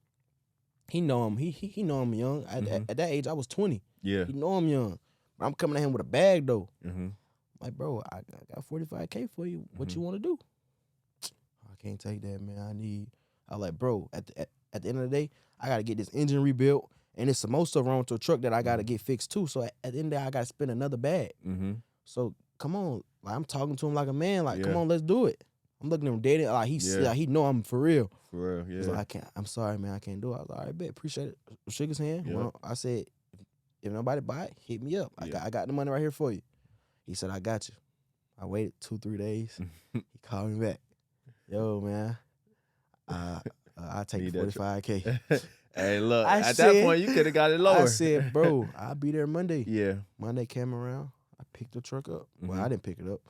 S2: He know him. He know I'm young. At that age, I was 20.
S1: Yeah.
S2: He know I'm young. I'm coming at him with a bag though. Like, bro, I got 45K for you. What you want to do? I can't take that, man. I like, bro. At the end of the day, I gotta get this engine rebuilt, and it's some more stuff wrong with the truck that I gotta get fixed too. So at the end of the day, I gotta spend another bag. So come on, like I'm talking to him like a man. Like, come on, let's do it. I'm looking at him dead. Like he know I'm for real.
S1: For real, yeah.
S2: He's like, I can't. I'm sorry, man. I can't do it. I was like, all right, bet. Appreciate it. Shook his hand.
S1: Yeah.
S2: Well, I said, if nobody buy it, hit me up.
S1: Yeah.
S2: I got the money right here for you. He said, I got you. I waited 2-3 days. He called me back. Yo, man, I'll take the 45K.
S1: Hey, look, at that point, you could have got it lower.
S2: I said, bro, I'll be there Monday.
S1: Yeah.
S2: Monday came around. I picked the truck up. Well, I didn't pick it up.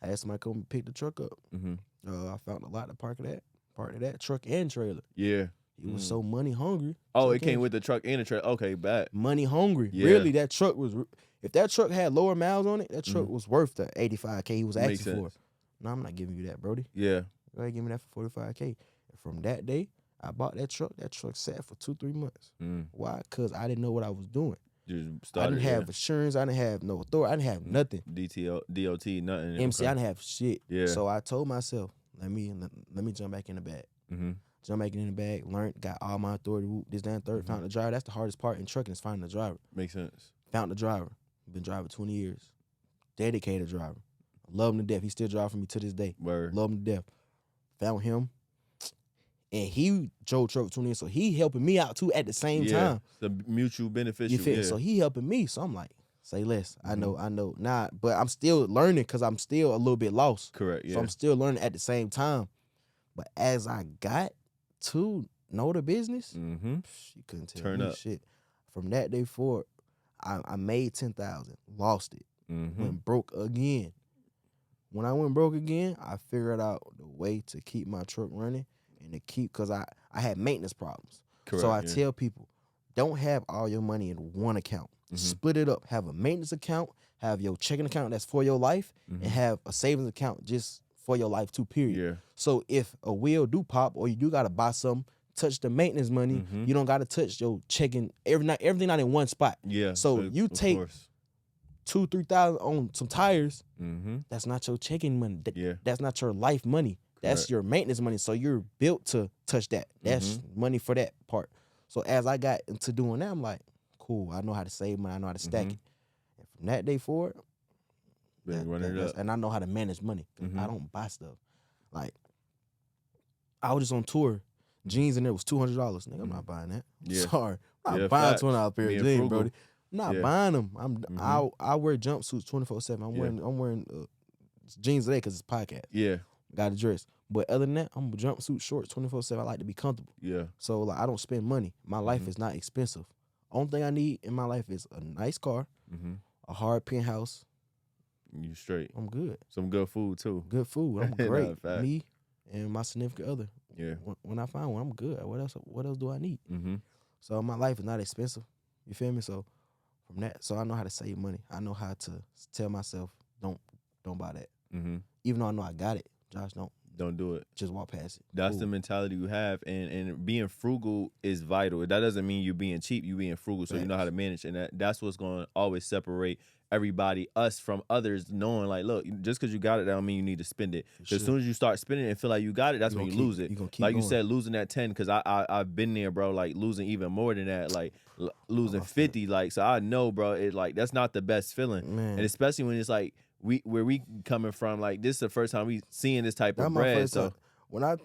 S2: I asked somebody to come pick the truck up. I found a lot to park of that truck and trailer.
S1: Yeah.
S2: He was so money hungry.
S1: Oh, it came with the truck and the trailer. Okay, bad.
S2: Money hungry. Yeah. Really, that truck was. If that truck had lower miles on it, that truck was worth the 85K he was asking for. No, I'm not giving you that, Brody.
S1: Yeah.
S2: Go ahead, give me that for 45K. And from that day, I bought that truck. That truck sat for 2-3 months. Why? Because I didn't know what I was doing. I didn't have insurance. I didn't have no authority. I didn't have nothing.
S1: DOT, nothing.
S2: MC, I didn't have shit.
S1: Yeah.
S2: So I told myself, let me jump back in the bag. Jump back in the bag, learned, got all my authority, this, that, and third, found the driver. That's the hardest part in trucking is finding the driver.
S1: Makes sense.
S2: Found the driver. Been driving 20 years. Dedicated driver. Love him to death. He still drives for me to this day.
S1: Word.
S2: Love him to death. Found him. And he drove truck for 20 years, so he helping me out too at the same time.
S1: The mutual beneficial.
S2: You feel? So he helping me. So I'm like, say less. I know. Nah, but I'm still learning because I'm still a little bit lost.
S1: Correct, yeah.
S2: So I'm still learning at the same time. But as I got to know the business, you couldn't tell me shit. From that day forward, I made 10,000, lost it, went broke again. When I went broke again, I figured out the way to keep my truck running and to keep, because I had maintenance problems. Correct, so I tell people, don't have all your money in one account. Split it up. Have a maintenance account, have your checking account that's for your life, and have a savings account just for your life too, period.
S1: Yeah.
S2: So if a wheel do pop or you do got to buy something, touch the maintenance money. You don't got to touch your checking, everything not in one spot.
S1: Yeah.
S2: So you take $2,000-$3,000 on some tires, that's not your checking money. That's not your life money. That's your maintenance money. So you're built to touch that. That's money for that part. So as I got into doing that, I'm like, cool, I know how to save money. I know how to stack it. And from that day forward, and I know how to manage money. I don't buy stuff. Like, I was just on tour. Jeans in there was $200. Nigga, I'm not buying that.
S1: Yeah.
S2: Sorry. I'm not buying $20 pair of jeans, Brody. I'm not buying them. I wear jumpsuits 24/7. I'm wearing jeans today because it's a podcast.
S1: Yeah.
S2: Got to dress. But other than that, I'm jumpsuit shorts 24/7. I like to be comfortable.
S1: Yeah.
S2: So like I don't spend money. My life is not expensive. Only thing I need in my life is a nice car, a hard penthouse.
S1: You straight.
S2: I'm good.
S1: Some good food too.
S2: Good food. I'm great. Me and my significant other.
S1: Yeah.
S2: When I find one, I'm good. What else do I need? So my life is not expensive. You feel me? So from that, so I know how to save money. I know how to tell myself, don't buy that. Even though I know I got it, Josh, don't
S1: do it.
S2: Just walk past it.
S1: That's the mentality you have, and being frugal is vital. That doesn't mean you're being cheap. You're being frugal, so you know how to manage, and that's what's going to always separate everybody, us from others, knowing like, look, just because you got it, that don't mean you need to spend it. As soon as you start spending it and feel like you got it, that's when you lose it. Like you said, losing that 10, because I've been there, bro. Like losing even more than that, like losing 50. Like so, I know, bro. It like that's not the best feeling, and especially when it's like. Where we coming from, like this is the first time we seeing this type of bread. So
S2: when I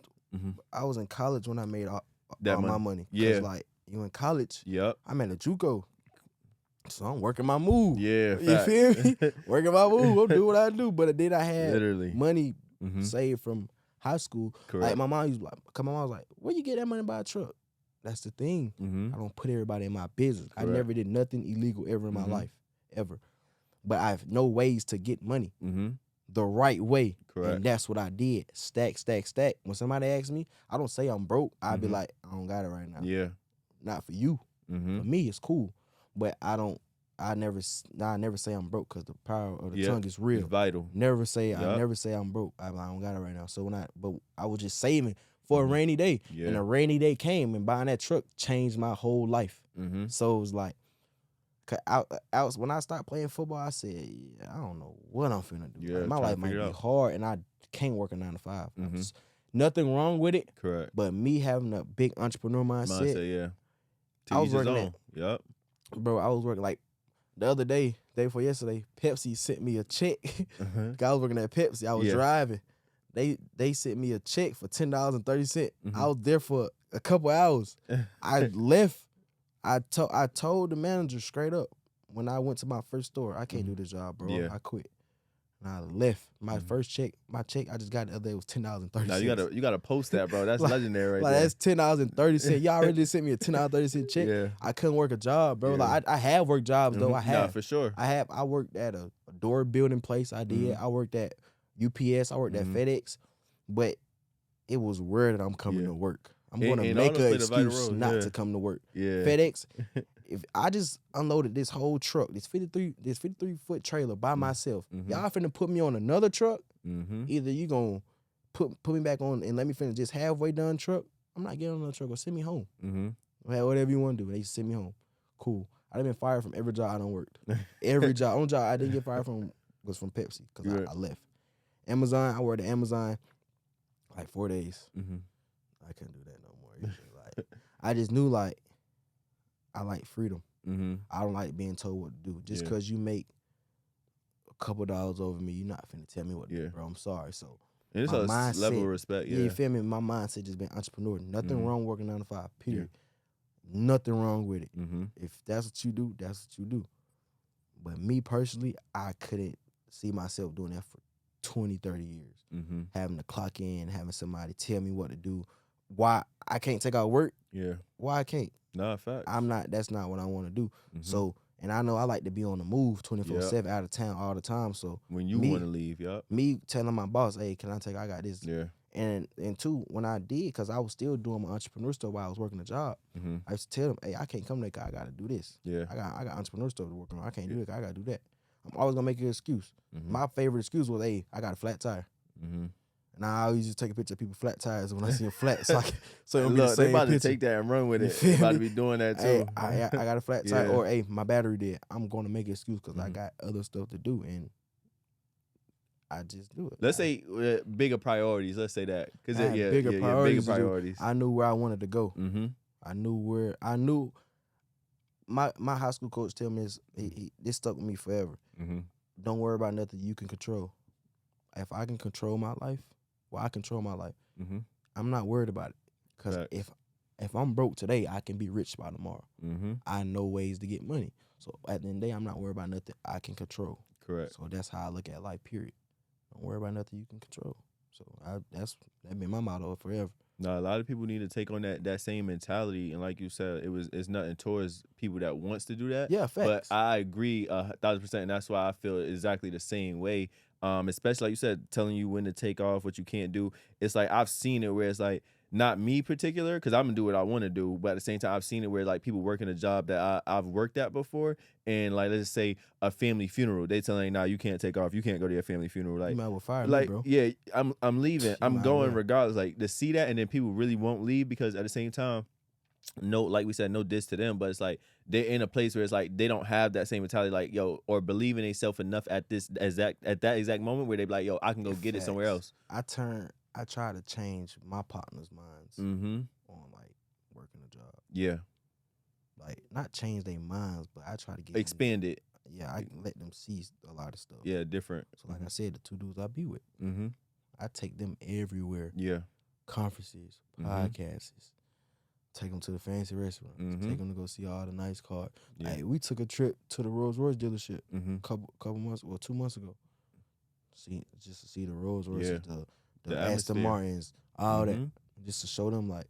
S2: was in college when I made all my money.
S1: Yeah,
S2: like you in college.
S1: Yep.
S2: I'm at a JUCO, so I'm working my move.
S1: Yeah,
S2: you feel me? Working my move. I'm do what I do. But then I had
S1: literally
S2: money saved from high school.
S1: Correct.
S2: Like my mom used to my mom was like, "Where you get that money to buy a truck?" That's the thing. I don't put everybody in my business. Correct. I never did nothing illegal ever in my life, ever. But I have no ways to get money the right way.
S1: Correct.
S2: And that's what I did. Stack, stack, stack. When somebody asks me, I don't say I'm broke. I'd be like, I don't got it right now.
S1: Yeah.
S2: Not for you. For me, it's cool. But I never say I'm broke because the power of the tongue is real.
S1: It's vital.
S2: I never say I'm broke. I don't got it right now. So but I was just saving for a rainy day.
S1: Yeah.
S2: And a rainy day came and buying that truck changed my whole life. So it was like, when I started playing football, I said, I don't know what I'm finna do.
S1: Yeah,
S2: like, my life might be hard, and I can't work a 9 to 5. Nothing wrong with it.
S1: Correct.
S2: But me having a big entrepreneur mindset,
S1: yeah.
S2: I was working at,
S1: yep.
S2: Bro, I was working like the other day before yesterday, Pepsi sent me a check. I was working at Pepsi. I was driving. They sent me a check for $10.30. I was there for a couple hours. I left. I told the manager straight up when I went to my first store, I can't do this job, bro. I quit. and I left. My first check, I just got the other day was $10.30.
S1: Now you gotta post that, bro. That's legendary right there.
S2: That's $10.30. Y'all already sent me a $10.30 check.
S1: Yeah.
S2: I couldn't work a job, bro.
S1: Yeah.
S2: Like I have worked jobs though. I have.
S1: Nah, for sure.
S2: I worked at a door building place. I did. I worked at UPS. I worked at FedEx. But it was rare that I'm coming to work. I'm gonna make an excuse not to come to work.
S1: Yeah.
S2: FedEx. If I just unloaded this whole truck, this 53-foot trailer by myself, y'all finna put me on another truck. Either you gonna put me back on and let me finish this halfway done truck. I'm not getting on another truck or send me home. Whatever you want to do, they send me home. Cool. I done been fired from every job I done worked. Every job. Only job I didn't get fired from was from Pepsi because I left. Amazon. I worked at Amazon like 4 days. I couldn't do that no more. Like, I just knew like. I like freedom. I don't like being told what to do. Just because you make a couple dollars over me, you're not finna tell me what to do, bro. I'm sorry. So
S1: and it's a level of respect. Yeah,
S2: you feel me? My mindset just been entrepreneur. Nothing wrong working 9 to 5. Period. Nothing wrong with it. If that's what you do, that's what you do. But me personally, I couldn't see myself doing that for 20, 30 years. Having to clock in, having somebody tell me what to do. Why I can't take out work? Yeah. Why I can't?
S1: Nah, fact.
S2: That's not what I want to do. So, and I know I like to be on the move 24/7 out of town all the time. So
S1: when you want to leave,
S2: me telling my boss, hey, can I take? I got this. Yeah. And two, when I did, because I was still doing my entrepreneur stuff while I was working a job, I used to tell them, hey, I can't come there because I got to do this. Yeah. I got entrepreneur stuff to work on. I can't do it. I got to do that. I'm always gonna make an excuse. My favorite excuse was, hey, I got a flat tire. And I always just take a picture of people's flat tires when I see them flat. So
S1: look, they about to take that and run with it. They about to be doing that too.
S2: Hey, I got a flat tire, or hey, my battery dead. I'm going to make an excuse because I got other stuff to do, and I just do it.
S1: Let's say bigger priorities. Let's say that because
S2: bigger priorities. I knew where I wanted to go. I knew my high school coach tell me this stuck with me forever. Don't worry about nothing you can control. If I can control my life, I control my life. I'm not worried about it. Because if I'm broke today, I can be rich by tomorrow. I know ways to get money. So at the end of the day, I'm not worried about nothing I can control.
S1: Correct.
S2: So that's how I look at life, period. Don't worry about nothing you can control. So that's been my motto forever.
S1: No, a lot of people need to take on that same mentality. And like you said, it's nothing towards people that wants to do that.
S2: Yeah, facts.
S1: But I agree 1,000%. And that's why I feel exactly the same way. Especially like you said, telling you when to take off, what you can't do. It's like I've seen it where it's like not me particular, because I'm gonna do what I want to do, but at the same time I've seen it where like people working a job that I've worked at before, and like let's just say a family funeral, they telling nah, you can't take off, you can't go to your family funeral. Like,
S2: you might well fire
S1: like
S2: me, bro.
S1: Yeah, I'm leaving. I'm going regardless. Like to see that, and then people really won't leave because at the same time, no, like we said, no diss to them, but it's like they're in a place where it's like they don't have that same mentality, like or believe in themselves enough at that exact moment where they be like, yo, I can go get it somewhere else.
S2: I try to change my partner's minds on like working a job.
S1: Yeah.
S2: Like not change their minds, but I try to get
S1: expand it.
S2: Yeah, I let them see a lot of stuff.
S1: Yeah, different.
S2: So like I said, the 2 dudes I be with, I take them everywhere.
S1: Yeah.
S2: Conferences, podcasts. Take them to the fancy restaurants. Take them to go see all the nice cars. Yeah. Hey, we took a trip to the Rolls Royce dealership couple months, 2 months ago. Just to see the Rolls Royces, the Aston Martins, all that, just to show them like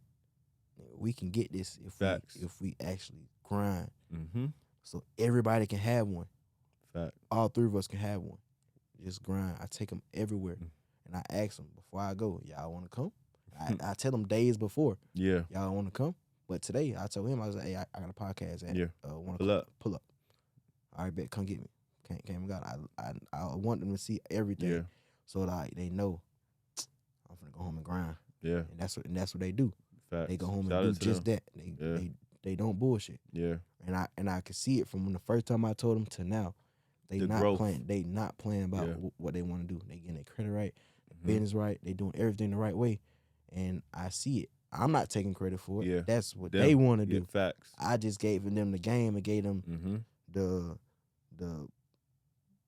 S2: we can get this if we actually grind. So everybody can have one.
S1: Fact.
S2: All 3 of us can have one. Just grind. I take them everywhere, and I ask them before I go, y'all want to come? I tell them days before. Yeah. Y'all want to come? But today, I told him, I was like, hey, I got a podcast. And, want to pull up. All right, bet, come get me. Came and got it. I want them to see everything. Yeah. So like they know I'm finna go home and grind. Yeah. And that's what they do. Facts. They go home and do just that. They don't bullshit. Yeah. And I could see it from when the first time I told them to now. They not playing about what they want to do. They getting their credit right, business right. They doing everything the right way. And I see it. I'm not taking credit for it. Yeah. That's what they want to do.
S1: Facts.
S2: I just gave them the game and gave them the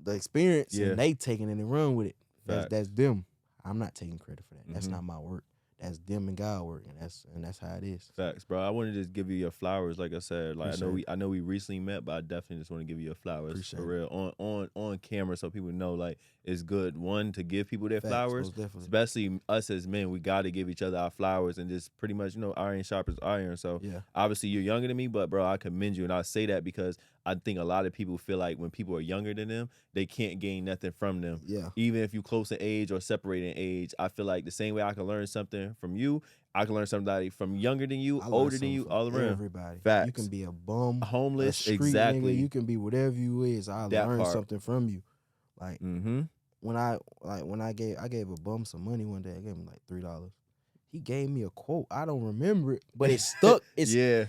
S2: experience, and they taking it and run with it. That's them. I'm not taking credit for that. That's not my work. that's them and God work, and that's how it is.
S1: Facts, bro. I want to just give you your flowers. Like I said, like
S2: Appreciate
S1: I know we recently met, but I definitely just want to give you your flowers
S2: Appreciate
S1: for real on camera, so people know like it's good. One, to give people their
S2: Facts,
S1: flowers,
S2: most definitely.
S1: especially us as men. We got to give each other our flowers and just pretty much, you know, iron sharpens iron. So
S2: Yeah.
S1: obviously you're younger than me, but bro, I commend you, and I say that because I think a lot of people feel like when people are younger than them, they can't gain nothing from them.
S2: Yeah.
S1: Even if you close in age or separate in age, I feel like the same way I can learn something from you, I can learn somebody from younger than you, older than you, all around.
S2: Everybody.
S1: Facts.
S2: You can be a bum,
S1: homeless,
S2: a street
S1: exactly.
S2: nigga. You can be whatever you is. I learned something from you. Like when I gave a bum some money one day. I gave him like $3. He gave me a quote. I don't remember it, but it stuck. It's
S1: yeah.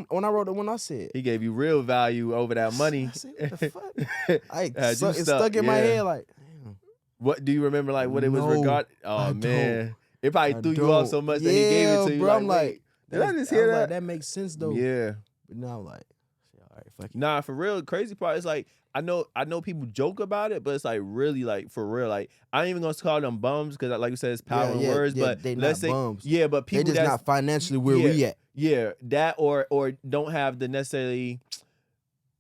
S2: When I wrote it, when I said
S1: he gave you real value over that money.
S2: I said, what the fuck? It stuck in my head like. Damn.
S1: What do you remember? Like what it was regarding? Oh
S2: I
S1: man,
S2: don't.
S1: it probably threw you off so much that he gave it to you.
S2: Bro,
S1: like,
S2: I'm like,
S1: did I just hear that?
S2: Like, that makes sense though.
S1: Yeah.
S2: But now I'm like, all right, fuck it.
S1: Nah, for real. Crazy part is like I know people joke about it, but it's like really like for real. Like I ain't even gonna call them bums because like you said, it's power in words. But
S2: they
S1: let's
S2: not
S1: say
S2: bums.
S1: Yeah, but people
S2: they just not financially where we at.
S1: Yeah, that or don't have the necessarily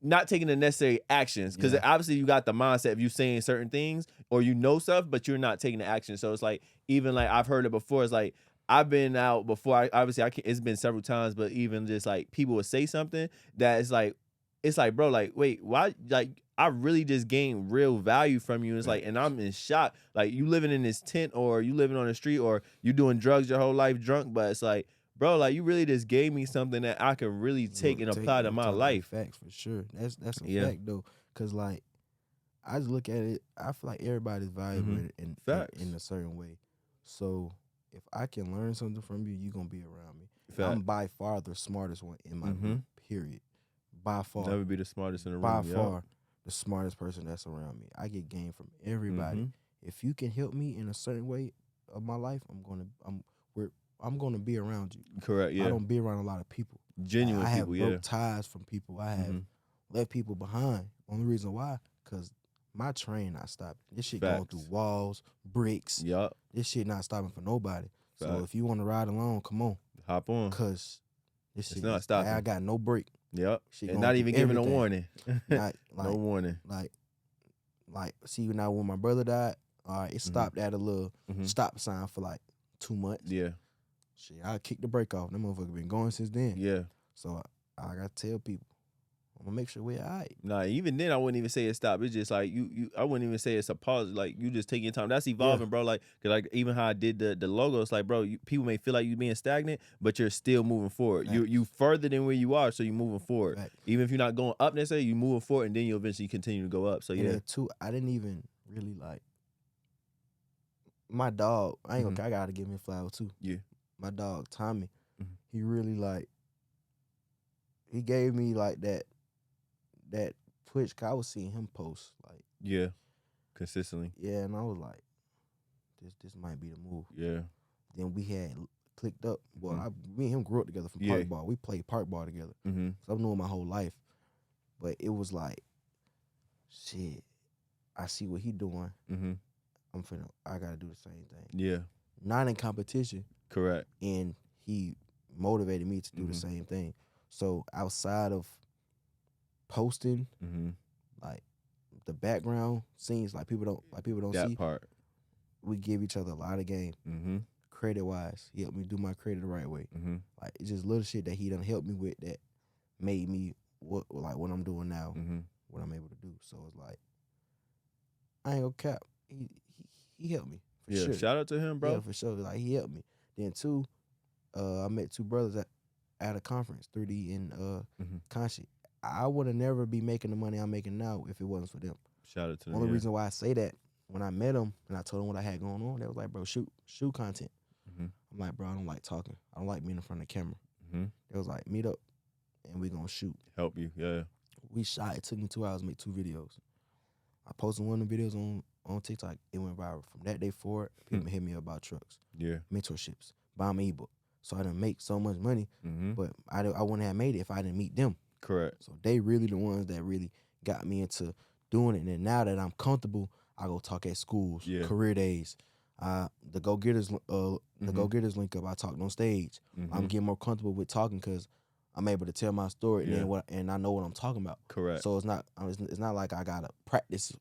S1: not taking the necessary actions because obviously you got the mindset of you saying certain things or you know stuff, but you're not taking the action. So it's like even like I've heard it before. It's like I've been out before. It's been several times, but even just like people would say something that it's like bro, like wait, why? Like I really just gained real value from you. And it's like, and I'm in shock. Like you living in this tent or you living on the street or you doing drugs your whole life drunk, but it's like, bro, like you really just gave me something that I can really take and apply to my life.
S2: Facts for sure. That's a fact though, cause like I just look at it. I feel like everybody's valuable in a certain way. So if I can learn something from you, you gonna be around me. I'm by far the smartest one in my group. Period. By far.
S1: Never be the smartest in the room.
S2: By far the smartest person that's around me. I get game from everybody. If you can help me in a certain way of my life, I'm gonna be around you.
S1: Correct. Yeah.
S2: I don't be around a lot of people.
S1: Genuine
S2: I
S1: people.
S2: have broke ties from people. I have left people behind. Only reason why, cause my train not stopping. This shit going through walls, bricks.
S1: Yup.
S2: This shit not stopping for nobody. So if you want to ride along, come on.
S1: Hop on.
S2: Cause this shit
S1: not stopping.
S2: I got no break.
S1: Yep. And not even giving a warning.
S2: Not,
S1: no warning.
S2: Like, see, now when my brother died, all right, it stopped at a little stop sign for like 2 months.
S1: Yeah.
S2: Shit, I kicked the brake off. That motherfucker been going since then.
S1: Yeah.
S2: So I gotta tell people, I'm gonna make sure we're all right.
S1: Nah, even then I wouldn't even say it stop. It's just like I wouldn't even say it's a pause. Like you just take your time. That's evolving, bro. Like, cause like even how I did the logo, it's like, bro, people may feel like you being stagnant, but you're still moving forward. You further than where you are, so you're moving forward. Even if you're not going up necessarily, you moving forward, and then you eventually continue to go up. So
S2: and then too, I didn't even really like my dog. I ain't gonna. I gotta give him a flower too. Yeah. My dog Tommy, he really like. He gave me like that push. Cause I was seeing him post like
S1: consistently.
S2: Yeah, and I was like, this might be the move.
S1: Yeah.
S2: Then we had clicked up. Well, me and him grew up together from park ball. We played park ball together. So I've known him my whole life. But it was like, shit. I see what he doing. I gotta do the same thing. Yeah. Not in competition.
S1: Correct.
S2: And he motivated me to do the same thing. So outside of posting, like the background scenes, like people don't
S1: that
S2: see.
S1: Part.
S2: We give each other a lot of game. Credit wise, he helped me do my credit the right way. Like it's just little shit that he done helped me with that made me what I'm doing now, what I'm able to do. So it's like I ain't gonna cap. He helped me for sure.
S1: Shout out to him, bro.
S2: Yeah, for sure. Like he helped me. Then two, I met two brothers at a conference, 3D in Conchi. I would have never be making the money I'm making now if it wasn't for them.
S1: Shout out to them.
S2: Only reason why I say that, when I met them and I told them what I had going on, they was like, bro, shoot content. I'm like, bro, I don't like talking. I don't like being in front of the camera. They was like, meet up and we gonna shoot.
S1: Help you, yeah.
S2: We shot. It took me 2 hours to make 2 videos. I posted one of the videos on TikTok. It went viral. From that day forward, people hit me up about trucks. Yeah. Mentorships. Buy my ebook. So I didn't make so much money, but I wouldn't have made it if I didn't meet them.
S1: Correct.
S2: So they really the ones that really got me into doing it. And now that I'm comfortable, I go talk at schools, career days. The Go Getters Go Getters link up. I talked on stage. I'm getting more comfortable with talking because I'm able to tell my story and I know what I'm talking about.
S1: Correct.
S2: So it's not like I gotta practice.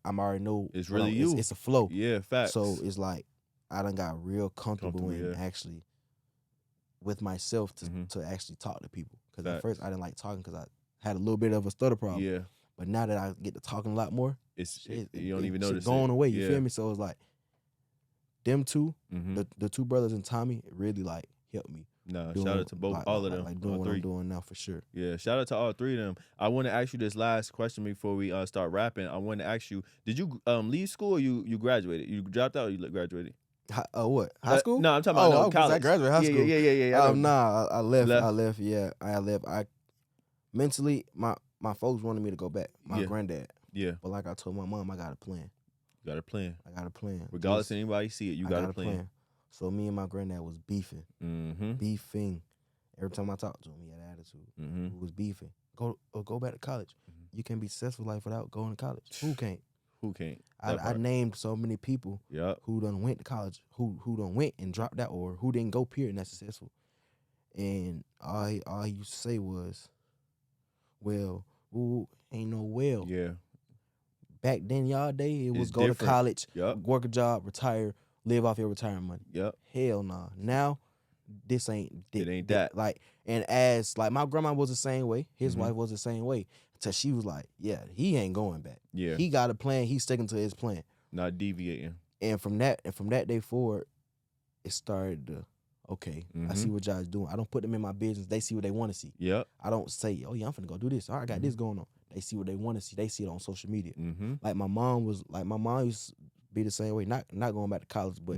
S2: I'm already know.
S1: It's really you.
S2: It's a flow.
S1: Yeah, facts.
S2: So it's like I done got real comfortable in actually with myself to actually talk to people. Because at first I didn't like talking because I had a little bit of a stutter problem.
S1: Yeah.
S2: But now that I get to talking a lot more,
S1: you don't even notice
S2: going away. You feel me? So it's like them two, the two brothers and Tommy, it really like helped me.
S1: No, shout out to all of them.
S2: Like doing what I'm doing now for sure.
S1: Yeah, shout out to all three of them. I want to ask you this last question before we start rapping. I want to ask you, did you leave school or you graduated? You dropped out or you graduated?
S2: What? High school?
S1: No, I'm talking about college.
S2: I graduated high school.
S1: Yeah.
S2: Nah, I left. I left. Yeah, I left. I mentally, my folks wanted me to go back. My granddad.
S1: Yeah.
S2: But like I told my mom, I got a plan.
S1: You got a plan.
S2: I got a plan.
S1: Regardless of anybody see it, you got a plan.
S2: So me and my granddad was beefing. Beefing. Every time I talked to him, he had an attitude. We was beefing. Go back to college. You can't be successful in life without going to college. Who can't?
S1: Who can't?
S2: I named so many people who done went to college, who done went and dropped out, or who didn't go period and that's successful. And all he used to say was, well, ain't no well.
S1: Yeah.
S2: Back then, y'all day, it was go to college, work a job, retire, live off your retirement money.
S1: Yep.
S2: Hell nah. Now, it ain't
S1: that.
S2: Like, and as like my grandma was the same way, his wife was the same way. Until she was like, yeah, he ain't going back.
S1: Yeah.
S2: He got a plan. He's sticking to his plan.
S1: Not deviating.
S2: And from that day forward, it started to, okay, I see what y'all's doing. I don't put them in my business. They see what they want to see.
S1: Yep.
S2: I don't say, oh yeah, I'm finna go do this. All right, I got this going on. They see what they want to see. They see it on social media. Like my mom used to be the same way. Not going back to college, but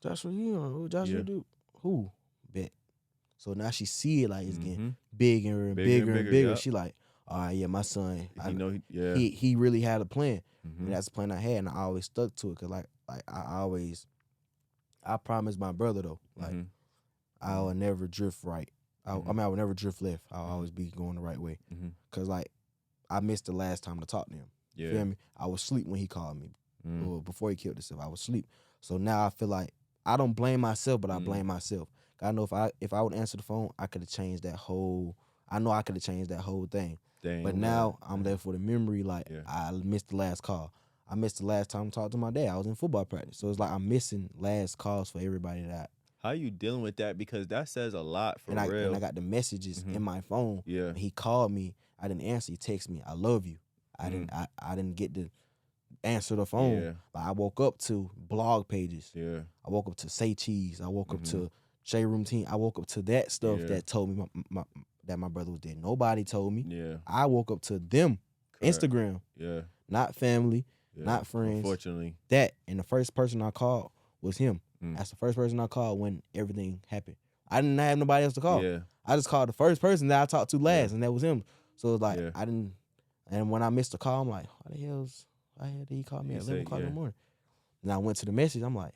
S2: Joshua, Joshua do who bet. So now she see it like it's getting bigger and bigger and bigger. She like, all right, yeah, my son. He really had a plan, and that's the plan I had, and I always stuck to it. Cause like I promised my brother though, like I will never drift right. I would never drift left. I'll always be going the right way. Cause like I missed the last time to talk to him. You feel me? I was asleep when he called me. Or before he killed himself, I was asleep. So now I feel like I don't blame myself, but I blame myself. I know if I would answer the phone, I could have changed that whole. I know I could have changed that whole thing. But now I'm there for the memory. Like I missed the last call. I missed the last time I talked to my dad. I was in football practice, so it's like I'm missing last calls for everybody that.
S1: How you dealing with that? Because that says a lot for real.
S2: And I got the messages in my phone.
S1: Yeah.
S2: He called me. I didn't answer. He texted me, "I love you." I didn't get to answer the phone.
S1: Yeah.
S2: But I woke up to blog pages.
S1: Yeah.
S2: I woke up to Say Cheese. I woke up to J Room Team. I woke up to that stuff that told me that my brother was dead. Nobody told me.
S1: Yeah.
S2: I woke up to them. Correct. Instagram.
S1: Yeah.
S2: Not family. Yeah. Not friends.
S1: Unfortunately.
S2: That. And the first person I called was him. That's the first person I called when everything happened. I didn't have nobody else to call. Yeah. I just called the first person that I talked to last, and that was him. So it's like I didn't. And when I missed the call, I'm like, why did he call me at 11 o'clock in the morning? And I went to the message. I'm like,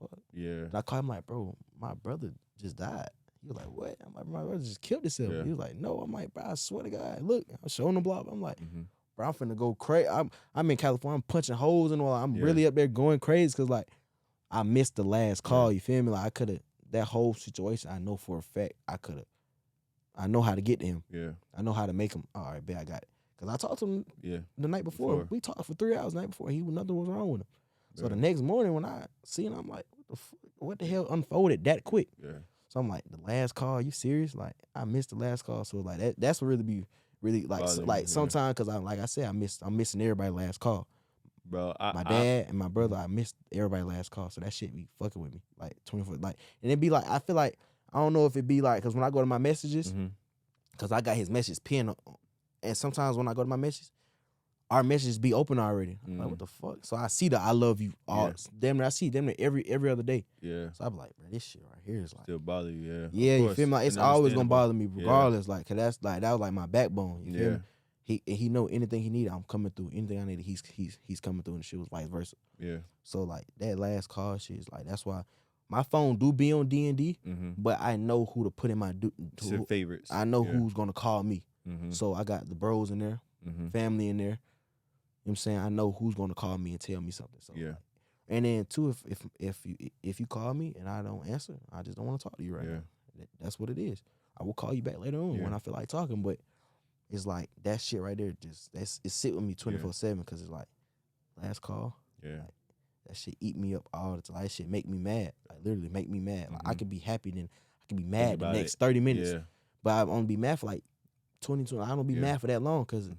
S2: fuck.
S1: Yeah.
S2: And I called him like, bro, my brother just died. He was like, what? I'm like, my brother just killed himself. Yeah. He was like, no. I'm like, bro, I swear to God. Look, I'm showing the blog. I'm like, bro, I'm finna go crazy. I'm in California. I'm punching holes and all. I'm really up there going crazy because like I missed the last call. You feel me? Like I could have, that whole situation, I know for a fact I know how to get to him. Yeah. I know how to make him, all right, bet I got it. Because I talked to him the night before. We talked for 3 hours the night before. Nothing was wrong with him. So the next morning when I see him, I'm like, what the hell unfolded that quick? Yeah. So I'm like, the last call, you serious? Like, I missed the last call. So like that's what really like sometimes, because like I said, I'm missing everybody's last call. Bro, my dad and my brother, I missed everybody's last call. So that shit be fucking with me. Like 24, like, and it be like, I feel like, I don't know if it be like, because when I go to my messages, because I got his message pinned, and sometimes when I go to my messages, our messages be open already. I'm like, what the fuck? So I see the I love you all. Damn near, I see them every other day. Yeah. So I be like, bro, this shit right here is like
S1: still bother you, yeah.
S2: Yeah, you feel me? Like, it's always gonna bother me regardless. Like, cause that was like my backbone. You feel me? He know anything he need, I'm coming through. Anything I need, he's coming through, and shit was vice versa. Yeah. So like that last call shit is like, that's why my phone do be on D&D, but I know who to put in my
S1: favorites.
S2: I know who's gonna call me. So I got the bros in there, family in there. You know what I'm saying? I know who's gonna call me and tell me something. So And then too, if you call me and I don't answer, I just don't want to talk to you right now. That's what it is. I will call you back later on when I feel like talking. But it's like that shit right there. Just it sit with me 24/7 because it's like last call.
S1: Yeah.
S2: Like, that shit eat me up all the time. That shit make me mad. Like literally make me mad. Like I could be happy, then I could be mad the next 30 minutes. Yeah. But I only be mad for like 20. I don't be mad for that long because it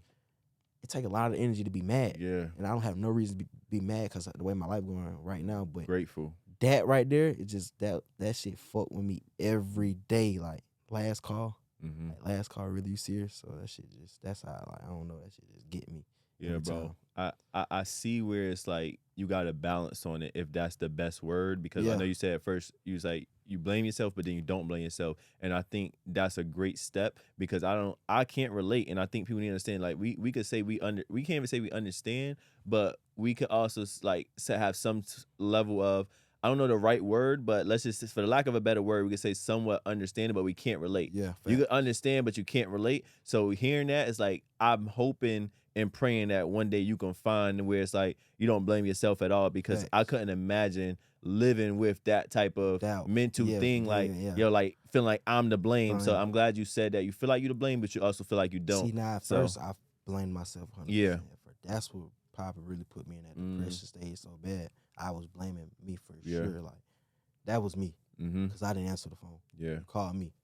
S2: take a lot of energy to be mad. Yeah. And I don't have no reason to be mad because the way my life going right now. But
S1: grateful.
S2: That right there, it just that shit fuck with me every day. Like last call. Like, last call, really, you serious? So that shit that's how, like, I don't know, that shit just get me.
S1: Yeah, bro. I see where it's like you got to balance on it, if that's the best word, because I know you said at first you was like you blame yourself, but then you don't blame yourself, and I think that's a great step because I can't relate, and I think people need to understand. Like we could say we can't even say we understand, but we could also like have some level of, I don't know the right word, but let's just, for the lack of a better word, we could say somewhat understanding, but we can't relate. Yeah, you could understand, but you can't relate. So hearing that is like, I'm hoping and praying that one day you can find where it's like you don't blame yourself at all, because I couldn't imagine living with that type of mental thing. Like you're like feeling like I'm to blame. So I'm glad you said that. You feel like you're to blame, but you also feel like you don't.
S2: See, now at first I blamed myself 100%. Yeah, that's what probably really put me in that depression stage so bad. I was blaming me for sure. Like, that was me. Because I didn't answer the phone. Yeah. You called me.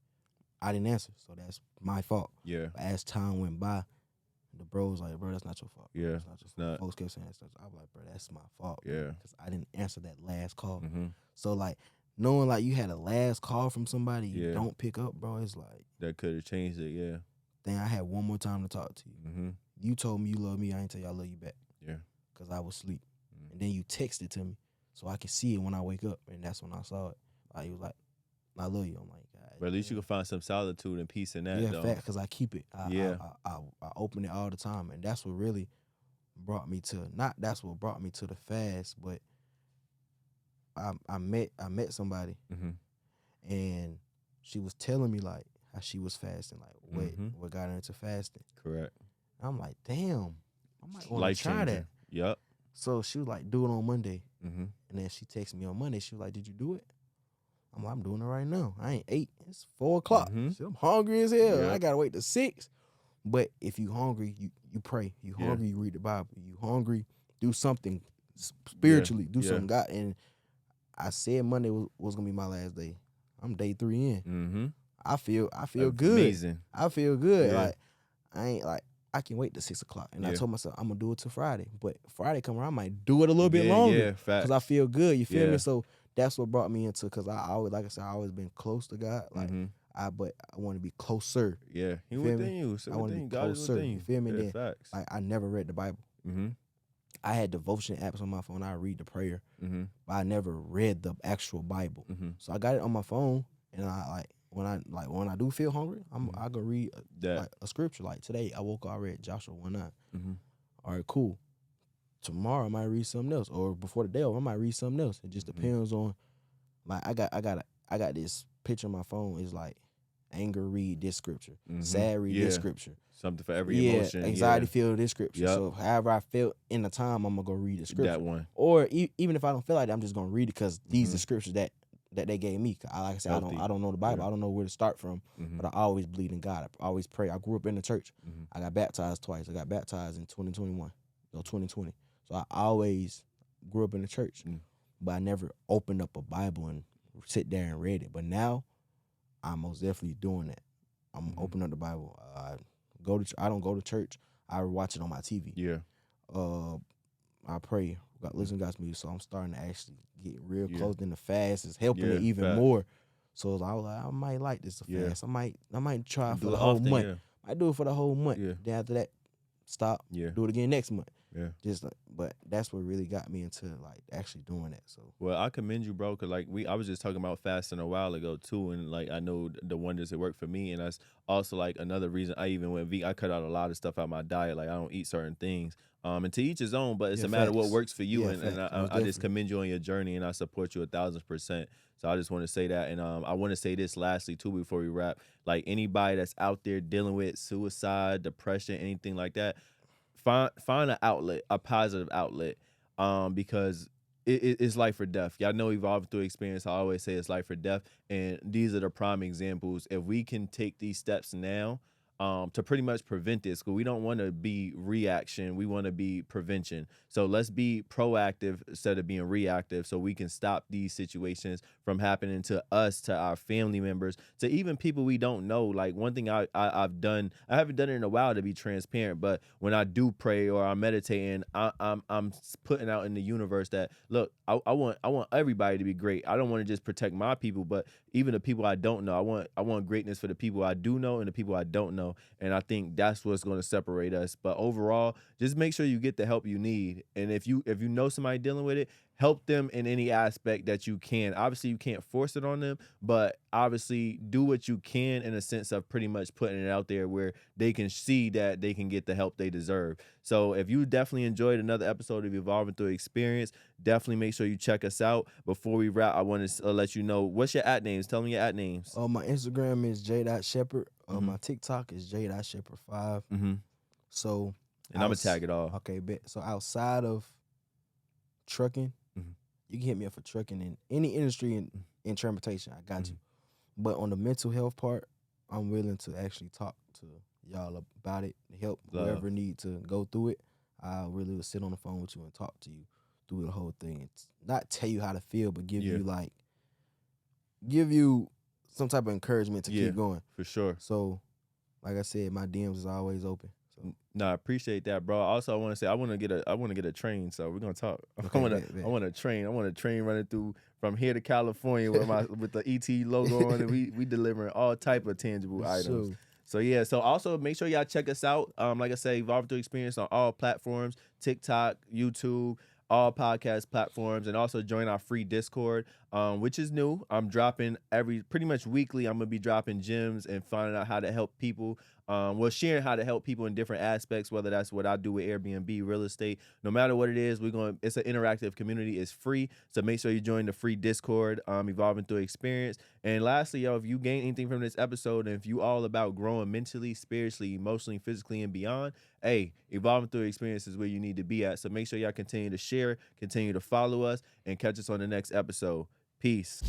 S2: I didn't answer. So that's my fault. Yeah. But as time went by, the bro was like, bro, that's not your fault. Bro. Yeah. That's not your fault. Folks kept saying stuff. I was like, bro, that's my fault. Yeah. Because I didn't answer that last call. So, like, knowing, like, you had a last call from somebody you don't pick up, bro, it's like.
S1: That could have changed it, yeah.
S2: Then I had one more time to talk to you. You told me you love me. I ain't tell you I love you back. Yeah. Because I was asleep. And then you texted to me so I could see it when I wake up. And that's when I saw it. Like, he was like, I love you. I'm like, God.
S1: But at least you can find some solitude and peace in that, though.
S2: Yeah, fact, because I keep it. I open it all the time. And that's what really brought me to, that's what brought me to the fast, but I met somebody and she was telling me, like, how she was fasting, like what got her into fasting. Correct. I'm like, damn, I might want to try that. Yep. So she was like, do it on Monday. And then she texted me on Monday. She was like, did you do it? I'm like, I'm doing it right now. I ain't ate. It's 4 o'clock. Shit, I'm hungry as hell. Yep. I got to wait till 6. But if you hungry, you pray. You hungry, you read the Bible. You hungry, do something spiritually. Do something God. And I said Monday was going to be my last day. I'm day 3 in. I feel good. Amazing. I feel good. Yeah. Like, I ain't like, I can wait till 6 o'clock. And I told myself I'm gonna do it till Friday. But Friday come around, I might do it a little bit longer. Because I feel good. You feel me? So that's what brought me into, because I always, like I said, I always been close to God. Like but I want to be closer. Yeah. He within you. So I want to be closer. You feel me? Then, facts. Like, I never read the Bible. I had devotion apps on my phone. I read the prayer. But I never read the actual Bible. So I got it on my phone, and I like, when I do feel hungry, I go read like a scripture. Like today, I woke up, I read Joshua 1:9. All right, cool. Tomorrow I might read something else, or before the day over, I might read something else. It just depends on. Like, I got this picture on my phone. It's like, anger, read this scripture. Sad, read this scripture. Something for every emotion. Anxiety, feel this scripture. Yep. So however I feel in the time, I'm gonna go read the scripture. That one. Or even if I don't feel like that, I'm just gonna read it because these are scriptures that they gave me. Like I said, I don't know the Bible. I don't know where to start from. But I always believe in God. I always pray. I grew up in the church. I got baptized twice. I got baptized in 2020. So I always grew up in the church. But I never opened up a Bible and sit there and read it. But now, I'm most definitely doing that. I'm opening up the Bible. I don't go to church. I watch it on my TV. Yeah. I pray. Listen to God's music. So I'm starting to actually get real close in the fast. It's helping it even more. So I was like, I might like this fast. I might try for the whole month. I do it for the whole month. Yeah. Then after that, stop. Yeah. Do it again next month. Yeah. Just like, but that's what really got me into like actually doing that. So,
S1: well, I commend you, bro, because like I was just talking about fasting a while ago too, and like I know the wonders that work for me, and that's also like another reason I even went vegan. I cut out a lot of stuff out of my diet. Like, I don't eat certain things. And to each his own, but it's a matter of what works for you. And I just commend you on your journey, and I support you 1,000%. So I just want to say that, and I want to say this lastly too before we wrap. Like, anybody that's out there dealing with suicide, depression, anything like that, find an outlet, a positive outlet, because it's life or death. Y'all know evolving through experience. I always say it's life or death, and these are the prime examples. If we can take these steps now, to pretty much prevent this, because we don't want to be reaction, we want to be prevention. So let's be proactive instead of being reactive, so we can stop these situations from happening to us, to our family members, to even people we don't know. Like one thing I've done, I haven't done it in a while to be transparent, but when I do pray or I'm meditating, I'm putting out in the universe that look, I want everybody to be great. I don't want to just protect my people, but even the people I don't know. I want greatness for the people I do know and the people I don't know. And I think that's what's going to separate us. But overall, just make sure you get the help you need. And if you know somebody dealing with it, help them in any aspect that you can. Obviously, you can't force it on them, but obviously do what you can in a sense of pretty much putting it out there where they can see that they can get the help they deserve. So if you definitely enjoyed another episode of Evolving Through Experience, definitely make sure you check us out. Before we wrap, I want to let you know, what's your @ names? Tell me your @ names.
S2: My Instagram is j.shepphard. My TikTok is j.shepphard5. So,
S1: and I'm gonna tag it all.
S2: Okay, bet. So outside of trucking, you can hit me up for trucking in any industry in transportation. I got you. But on the mental health part, I'm willing to actually talk to y'all about it, help whoever need to go through it. I really will sit on the phone with you and talk to you through the whole thing. It's not tell you how to feel, but give you some type of encouragement to keep going.
S1: For sure.
S2: So, like I said, my DMs is always open. So.
S1: No, I appreciate that, bro. Also, I want to say I want to get a train, so we're gonna talk.
S2: Okay,
S1: I want a train running through from here to California with the ET logo on it. We delivering all type of tangible items.
S2: Sure.
S1: So yeah, so also make sure y'all check us out. Like I say, Evolve Through Experience on all platforms: TikTok, YouTube, all podcast platforms, and also join our free Discord, which is new. I'm dropping pretty much weekly. I'm gonna be dropping gems and finding out how to help people. Sharing how to help people in different aspects, whether that's what I do with Airbnb, real estate. No matter what it is, it's an interactive community. It's free, so make sure you join the free Discord, Evolving Through Experience. And lastly, yo, if you gain anything from this episode, and if you all about growing mentally, spiritually, emotionally, physically, and beyond, hey, Evolving Through Experience is where you need to be at. So make sure y'all continue to share, continue to follow us, and catch us on the next episode. Peace.